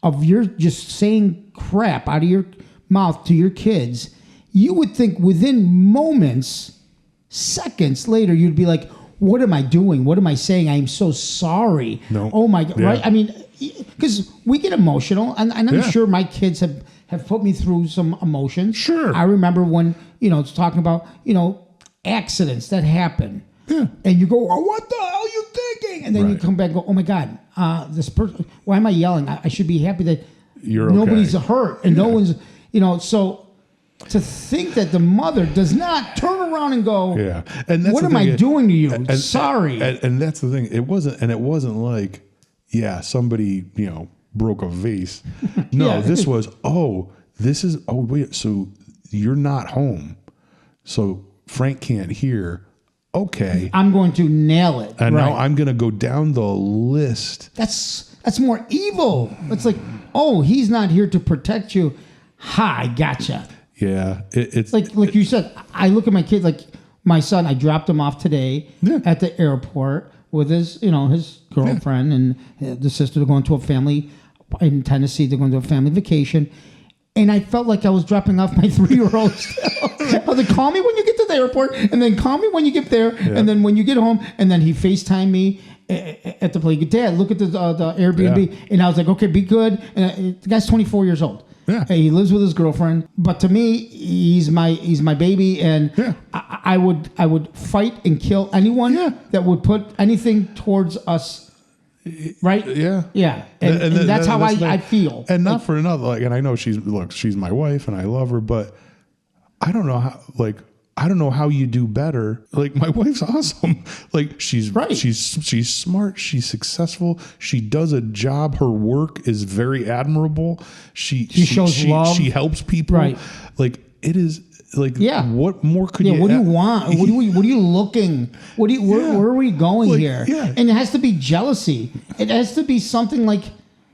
of you're just saying crap out of your mouth to your kids, you would think within moments, seconds later, you'd be like, what am I doing? What am I saying? I'm so sorry. No. Oh my God. Yeah. Right. I mean, because we get emotional, and I'm sure my kids have put me through some emotions. Sure. I remember when, it's talking about, accidents that happen. Yeah. And you go, oh, what the hell are you thinking? And then you come back and go, oh my God, this person, why am I yelling? I should be happy that nobody's hurt and no one's, so to think that the mother does not turn around and go, and that's what am I doing to you? Sorry. And that's the thing. It wasn't like, somebody, broke a vase. No, this was, wait, so you're not home. So Frank can't hear. Okay. I'm going to nail it. And now I'm going to go down the list. That's more evil. It's like, oh, he's not here to protect you. Ha, I gotcha. Yeah. It's like you said, I look at my kid, like my son, I dropped him off today at the airport with his girlfriend and the sister. They're going to a family in Tennessee. They're going to a family vacation. And I felt like I was dropping off my 3-year-old still. I was like, call me when you get to the airport, and then call me when you get there, and then when you get home, and then he FaceTimed me at the place. Dad, look at the Airbnb. And I was like, okay, be good. And the guy's 24 years old. Yeah. He lives with his girlfriend. But to me, he's my baby, and I would fight and kill anyone that would put anything towards us. Right? Yeah. Yeah. And that's how I feel. And not for another, and I know she's my wife and I love her, but I don't know how you do better. Like, my wife's awesome. Like, she's smart. She's successful. She does a job. Her work is very admirable. She shows love. She helps people. Right. Like, it is. Like, what more could you? What do you want? What are you looking? Where are we going here? Yeah. And it has to be jealousy. It has to be something like,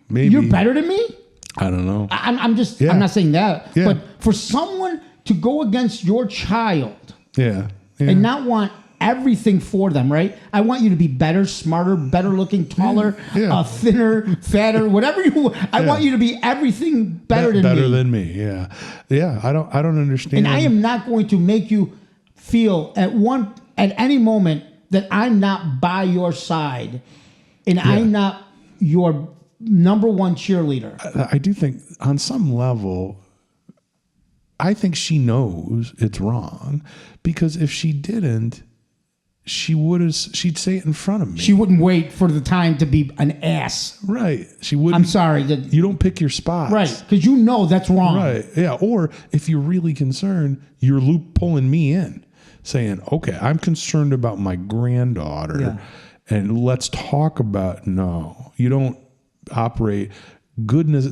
maybe you're better than me. I don't know. I'm not saying that. But for someone to go against your child, Yeah. and not want everything for them, right? I want you to be better, smarter, better looking, taller, thinner, fatter, whatever you want. I want you to be everything better than me. Yeah. Yeah. I don't understand. And I am not going to make you feel at any moment that I'm not by your side and I'm not your number one cheerleader. I do think on some level, I think she knows it's wrong, because if she didn't, she'd say it in front of me. She wouldn't wait for the time to be an ass. Right. She wouldn't. I'm sorry. You don't pick your spots. Right. Because you know that's wrong. Right. Yeah. Or if you're really concerned, you're pulling me in, saying, okay, I'm concerned about my granddaughter and let's talk about, no, you don't operate goodness.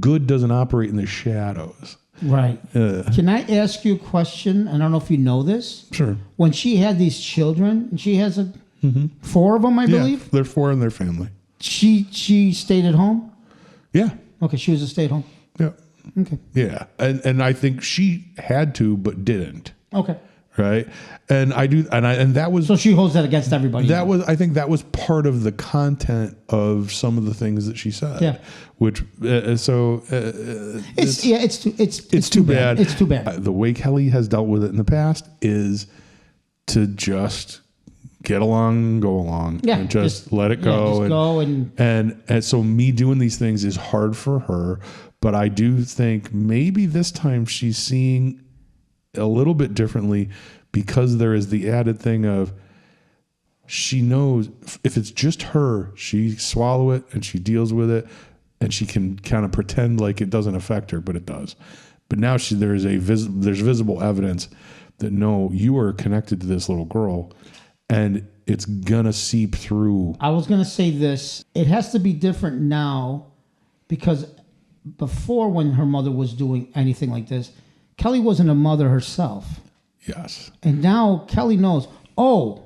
Good doesn't operate in the shadows. Right. Can I ask you a question? I don't know if you know this. Sure. When she had these children, and she has 4 of them, I believe. They're 4 in their family. She stayed at home? Yeah. Okay, she was a stay-at-home. Yeah. Okay. Yeah. And I think she had to, but didn't. Okay. Right. And that was. So she holds that against everybody. I think that was part of the content of some of the things that she said. Yeah. Which, it's too bad. It's too bad. The way Kelly has dealt with it in the past is to just get along, go along, and just let it go. And so me doing these things is hard for her, but I do think maybe this time she's seeing a little bit differently, because there is the added thing of, she knows if it's just her, she swallow it and she deals with it, and she can kind of pretend like it doesn't affect her, but it does. But now there's visible evidence that, no, you are connected to this little girl, and it's gonna seep through. I was gonna say this. It has to be different now, because before, when her mother was doing anything like this, Kelly wasn't a mother herself. Yes. And now Kelly knows, oh,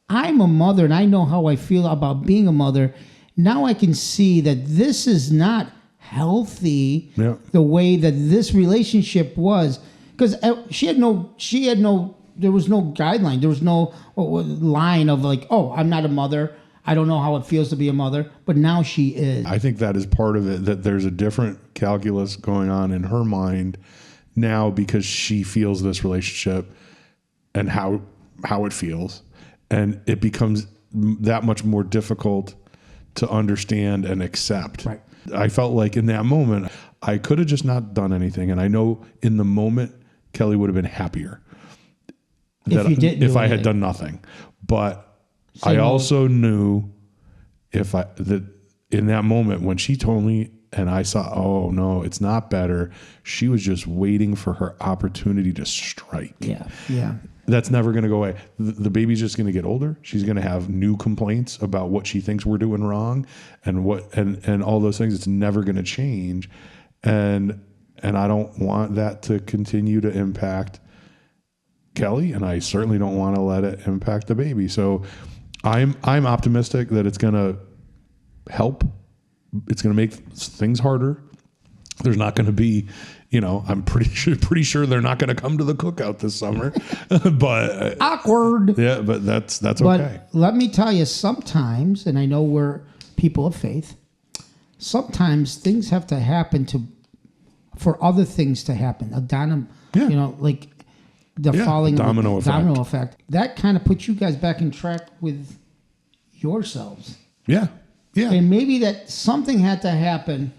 I'm a mother and I know how I feel about being a mother. Now I can see that this is not healthy the way that this relationship was. Because there was no guideline. There was no line of like, oh, I'm not a mother. I don't know how it feels to be a mother. But now she is. I think that is part of it, that there's a different calculus going on in her mind now, because she feels this relationship and how it feels, and it becomes that much more difficult to understand and accept. Right. I felt like in that moment I could have just not done anything, and I know in the moment Kelly would have been happier if I had done nothing. But I also knew that in that moment when she told me, and I saw, oh no, it's not better, she was just waiting for her opportunity to strike. Yeah. Yeah. That's never going to go away. The baby's just going to get older. She's going to have new complaints about what she thinks we're doing wrong, and all those things. It's never going to change. And I don't want that to continue to impact Kelly, and I certainly don't want to let it impact the baby. So I'm optimistic that it's going to help. It's going to make things harder. There's not going to be, I'm pretty sure they're not going to come to the cookout this summer, but awkward. Yeah, but that's okay. But let me tell you, sometimes, and I know we're people of faith, sometimes things have to happen for other things to happen. Like the falling domino effect. That kind of puts you guys back in track with yourselves. Yeah. Yeah. And maybe that something had to happen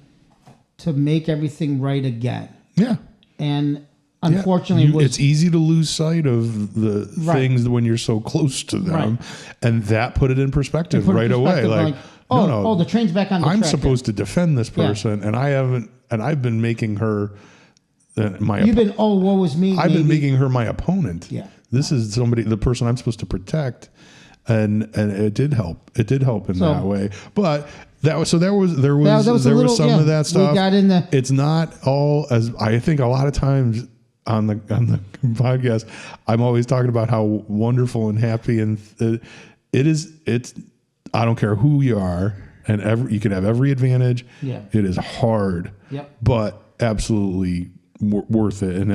to make everything right again. Yeah. And unfortunately, it's easy to lose sight of the things when you're so close to them. Right. And that put it in perspective right away. Like, no, the train's back on the track. I'm supposed to defend this person, and I haven't, and I've been making her woe is me. I've been making her my opponent. Yeah. This is the person I'm supposed to protect. And it did help. It did help in that way. But there was some of that stuff. We got in the. It's not all, as I think a lot of times on the podcast, I'm always talking about how wonderful and happy and it is. It's, I don't care who you are, and you can have every advantage. Yeah. It is hard. Yep. But absolutely worth it in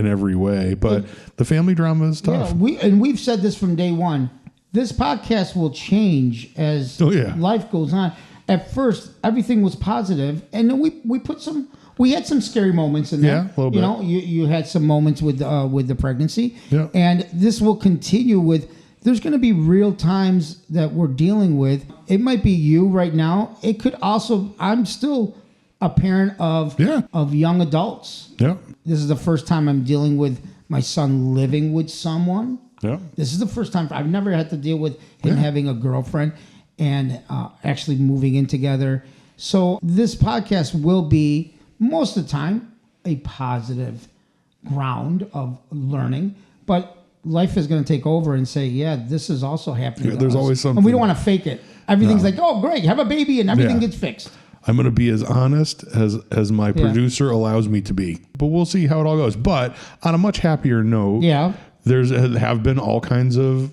every way. But the family drama is tough. Yeah, we've said this from day one. This podcast will change as life goes on. At first, everything was positive, and then we had some scary moments in there. Yeah, a little bit. You know, you had some moments with the pregnancy. Yeah. And this will continue with. There's going to be real times that we're dealing with. It might be you right now. It could also. I'm still a parent of young adults. Yeah. This is the first time I'm dealing with my son living with someone. Yeah. This is the first time. I've never had to deal with him having a girlfriend and actually moving in together. So this podcast will be, most of the time, a positive ground of learning. But life is going to take over and say, this is also happening. Yeah, there's always something. And we don't want to fake it. Everything's like, oh, great, have a baby, and everything gets fixed. I'm going to be as honest as my producer allows me to be. But we'll see how it all goes. But on a much happier note, have been all kinds of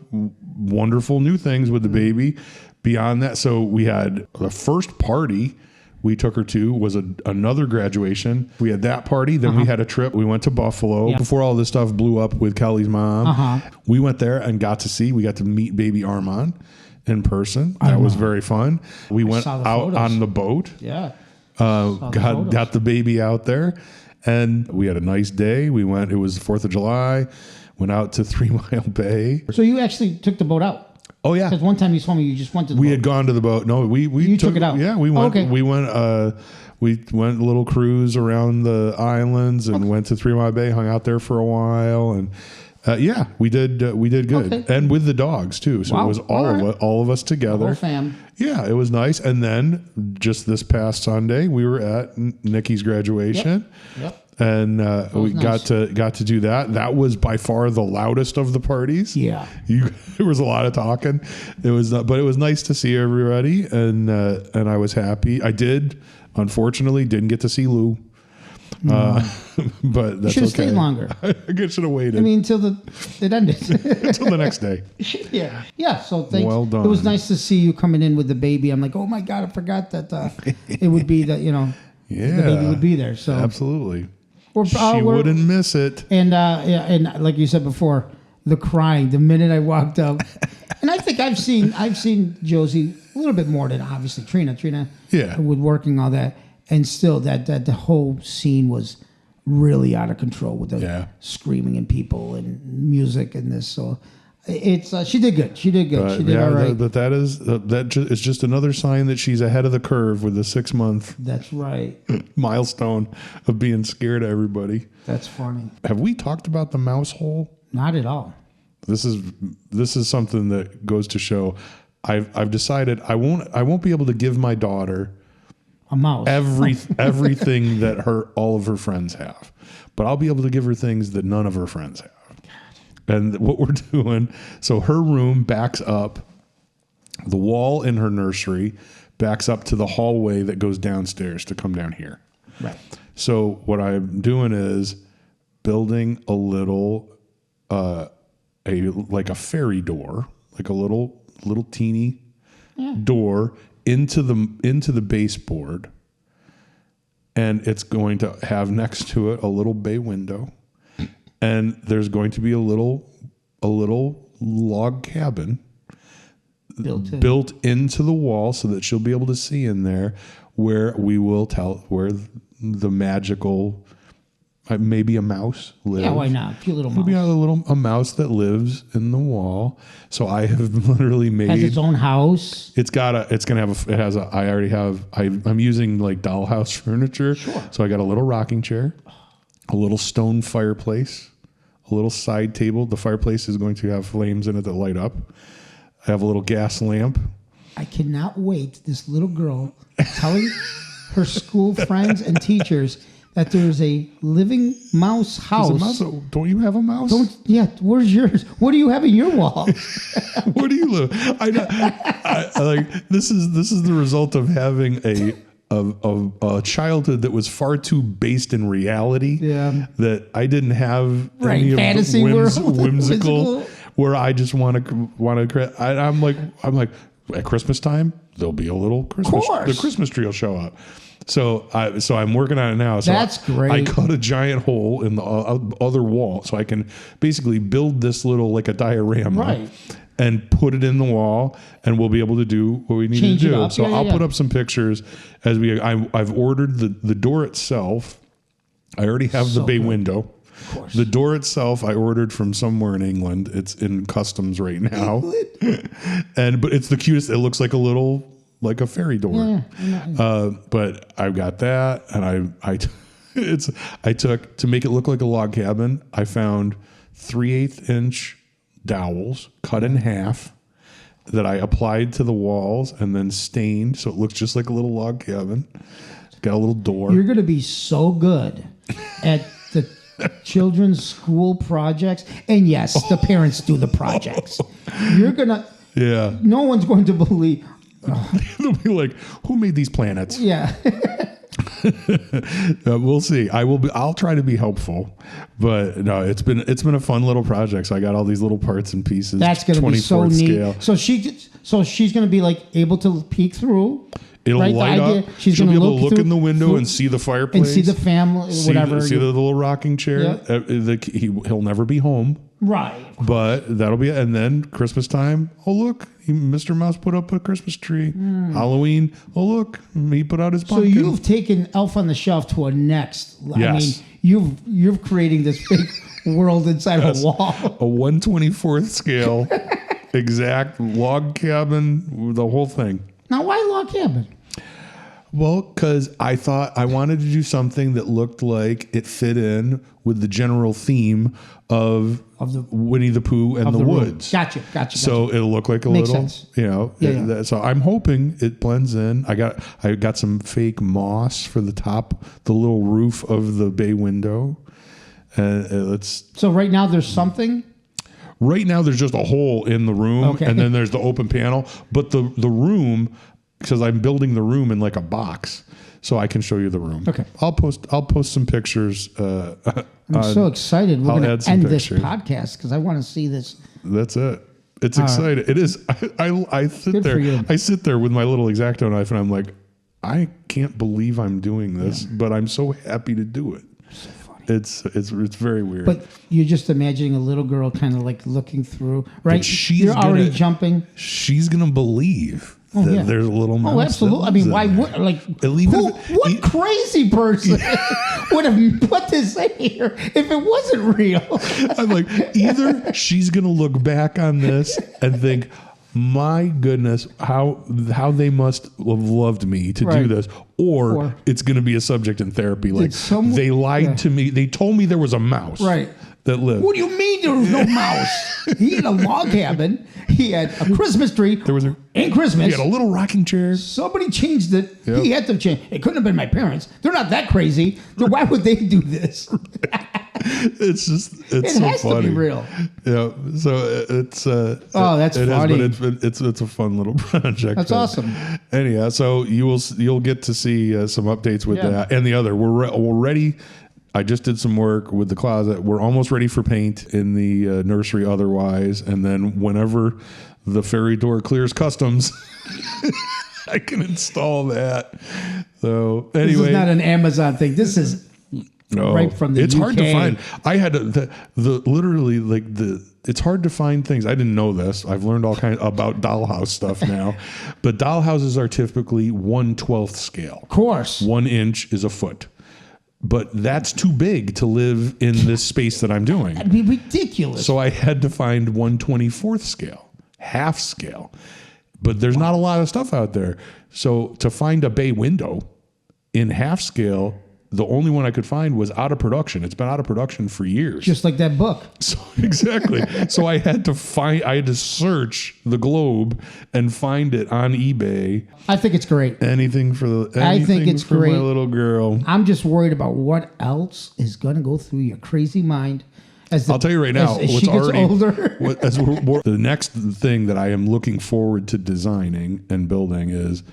wonderful new things with the baby. Beyond that, so we had the first party we took her to was another graduation. We had that party. Then we had a trip. We went to Buffalo before all this stuff blew up with Kelly's mom. We went there and got to meet baby Armand in person. That was very fun. We went out on the boat. Yeah. Got the baby out there, and we had a nice day. We went. It was the 4th of July. Went out to 3 Mile Bay. So you actually took the boat out? Oh yeah. Because one time you told me you just went to the boat. We had gone to the boat. No, we took it out. Yeah, we went. We went. We went a little cruise around the islands and went to 3 Mile Bay. Hung out there for a while, and we did. We did good, and with the dogs too. So it was all of us together. The whole fam. Yeah, it was nice. And then just this past Sunday, we were at Nikki's graduation. Yep. And we got to do that. That was by far the loudest of the parties. Yeah, there was a lot of talking. It was, but it was nice to see everybody, and I was happy. I unfortunately didn't get to see Lou, but that's should have stayed longer. I should have waited. I mean, until it ended. Until the next day. Yeah. So thanks. Well done. It was nice to see you coming in with the baby. I'm like, oh my god, I forgot that it would be that the baby would be there. So absolutely. She wouldn't miss it. And and like you said before, the crying the minute I walked up. And I think I've seen Josie a little bit more than obviously Trina. With working all that, and still that the whole scene was really out of control with the screaming and people and music and this. So it's she did good. She did good. She did all right. But that is just another sign that she's ahead of the curve with the 6-month. That's right. Milestone of being scared of everybody. That's funny. Have we talked about the mouse hole? Not at all. This is something that goes to show. I've decided I won't be able to give my daughter a mouse everything that all of her friends have, but I'll be able to give her things that none of her friends have. And what we're doing, so her room backs up, the wall in her nursery backs up to the hallway that goes downstairs to come down here. Right. So what I'm doing is building a little, like a fairy door, like a little teeny door into the baseboard, and it's going to have next to it a little bay window. And there's going to be a little log cabin built into the wall so that she'll be able to see in there, where we will tell where the magical, maybe a mouse lives. Yeah, why not? Cute little mouse. Maybe a mouse that lives in the wall. So I have literally made. Has its own house. I'm using like dollhouse furniture. Sure. So I got a little rocking chair, a little stone fireplace, a little side table. The fireplace is going to have flames in it that light up. I have a little gas lamp. I cannot wait. This little girl telling her school friends and teachers that there's a living mouse house. There's a mouse. Don't you have a mouse? Where's yours? What do you have in your wall? Where do you live? This is the result of having a childhood that was far too based in reality. Yeah. That I didn't have any of fantasy world. whimsical, where I just want to. I'm like at Christmas time there'll be a little Christmas. The Christmas tree will show up. So I'm working on it now. So That's great. I cut a giant hole in the other wall so I can basically build this little like a diorama. Right. And put it in the wall, and we'll be able to do what we need Change to it do. up. So Yeah, I'll yeah. put up some pictures as I've ordered the door itself. I already have the bay window. Of course. The door itself I ordered from somewhere in England. It's in customs right now. But it's the cutest. It looks like a fairy door. Yeah. But I've got that, and I took to make it look like a log cabin. I found 3/8 inch dowels cut in half that I applied to the walls and then stained so it looks just like a little log cabin. Got a little door. You're going to be so good at the children's school projects. And yes, the parents do the projects. You're going to, Yeah. no one's going to believe. They'll be like, who made these planets? Yeah. We'll see. I'll try to be helpful, but no, it's been a fun little project. So I got all these little parts and pieces. That's going to be so neat. Scale. So she's going to be like able to peek through. It'll right? light up. She'll be able to look in the window and see the fireplace and see the family, whatever. See the little rocking chair. Yep. He'll never be home. Right. But that'll be it. And then Christmas time. Oh, look. Mr. Mouse put up a Christmas tree. Halloween. Oh, look. He put out his pumpkin. So you've taken Elf on the Shelf to a next. Yes. I mean, you're creating this big world inside of a wall. A 1/24th scale. Exact log cabin. The whole thing. Now, why log cabin? Well, because I thought I wanted to do something that looked like it fit in with the general theme of the Winnie the Pooh and the woods. Gotcha. So it'll look like a Makes little, sense. So I'm hoping it blends in. I got some fake moss for the top, the little roof of the bay window. So right now there's something. Right now there's just a hole in the room, and then there's the open panel. But the room, because I'm building the room in like a box, so I can show you the room. Okay. I'll post some pictures. I'm so excited. We're going to end this podcast because I want to see this. That's it. It's exciting. It is. I sit Good there. for you. I sit there with my little X-Acto knife, and I'm like, I can't believe I'm doing this, but I'm so happy to do it. So funny. It's very weird. But you're just imagining a little girl kind of like looking through, right? You're already jumping. She's gonna believe that there's a little mouse. Oh, absolutely. I mean, why would what crazy person would have put this in here if it wasn't real? I'm like, either she's gonna look back on this and think, my goodness, how they must have loved me to do this, or it's going to be a subject in therapy. Like they lied to me. They told me there was a mouse that lived. What do you mean there was no mouse? He had a log cabin. He had a Christmas tree. In Christmas. He had a little rocking chair. Somebody changed it. Yep. He had to change. It couldn't have been my parents. They're not that crazy. So why would they do this? It's it so has funny. to be real. Yeah. So it's that's funny. It's a fun little project. That's awesome. Anyhow, so you'll get to see some updates with that and the other. We're ready. I just did some work with the closet. We're almost ready for paint in the nursery otherwise. And then whenever the fairy door clears customs, I can install that. So anyway. This is not an Amazon thing. This is right from the It's UK. hard to find. I had literally it's hard to find things. I didn't know this. I've learned all kinds about dollhouse stuff now. But dollhouses are typically 1/12 scale. Of course. 1 inch is a foot. But that's too big to live in this space that I'm doing. That'd be ridiculous. So I had to find 1/24 scale, half scale. But there's not a lot of stuff out there. So to find a bay window in half scale, the only one I could find was out of production. It's been out of production for years. Just like that book. So exactly. So I had to search the globe and find it on eBay. I think it's great. Anything for great. My little girl. I'm just worried about what else is going to go through your crazy mind. I'll tell you right now, as she gets older. The next thing that I am looking forward to designing and building is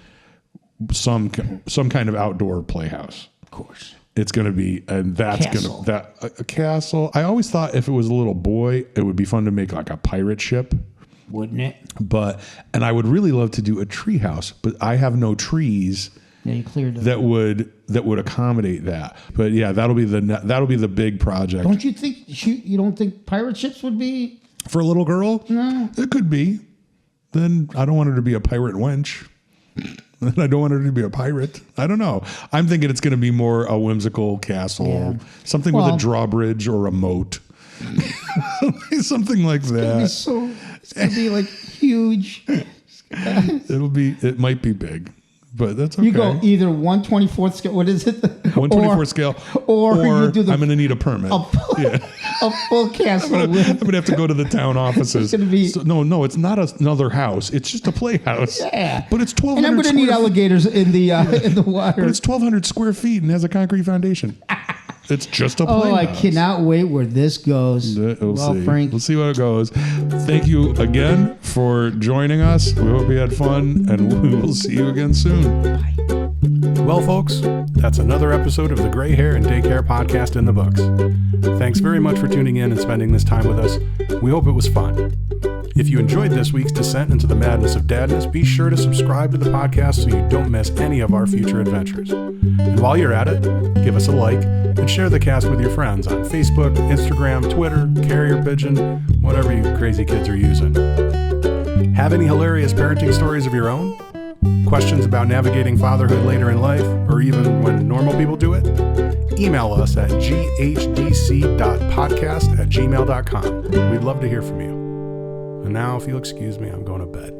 some kind of outdoor playhouse. Of course. It's going to be, and that's Castle. a castle. I always thought if it was a little boy, it would be fun to make like a pirate ship. Wouldn't it? And I would really love to do a tree house, but I have no trees Yeah, you cleared it. that would accommodate that. But yeah, that'll be the big project. Don't you think you don't think pirate ships would be For a little girl? No. It could be. Then I don't want her to be a pirate wench. And I don't want her to be a pirate. I don't know. I'm thinking it's going to be more a whimsical castle, something with a drawbridge or a moat. Something like that. It's going to be like huge. It might be big, but that's okay. You go either 1/24th scale. What is it? 1/24th scale. Or you do I'm going to need a permit. A full castle. I'm going to have to go to the town offices. No, it's not another house. It's just a playhouse. Yeah. But it's 1,200 And I'm going to need alligators in the water. But it's 1,200 square feet and has a concrete foundation. It's just a playhouse. Oh, I cannot wait where this goes. We'll see. Frank. We'll see how it goes. Thank you again for joining us. We hope you had fun, and we will see you again soon. Bye. Well, folks, that's another episode of the Gray Hair and Daycare podcast in the books. Thanks very much for tuning in and spending this time with us. We hope it was fun. If you enjoyed this week's descent into the madness of dadness, be sure to subscribe to the podcast so you don't miss any of our future adventures. And while you're at it, give us a like and share the cast with your friends on Facebook, Instagram, Twitter, Carrier Pigeon, whatever you crazy kids are using. Have any hilarious parenting stories of your own? Questions about navigating fatherhood later in life, or even when normal people do it? Email us at ghdc.podcast@gmail.com. We'd love to hear from you. And now, if you'll excuse me, I'm going to bed.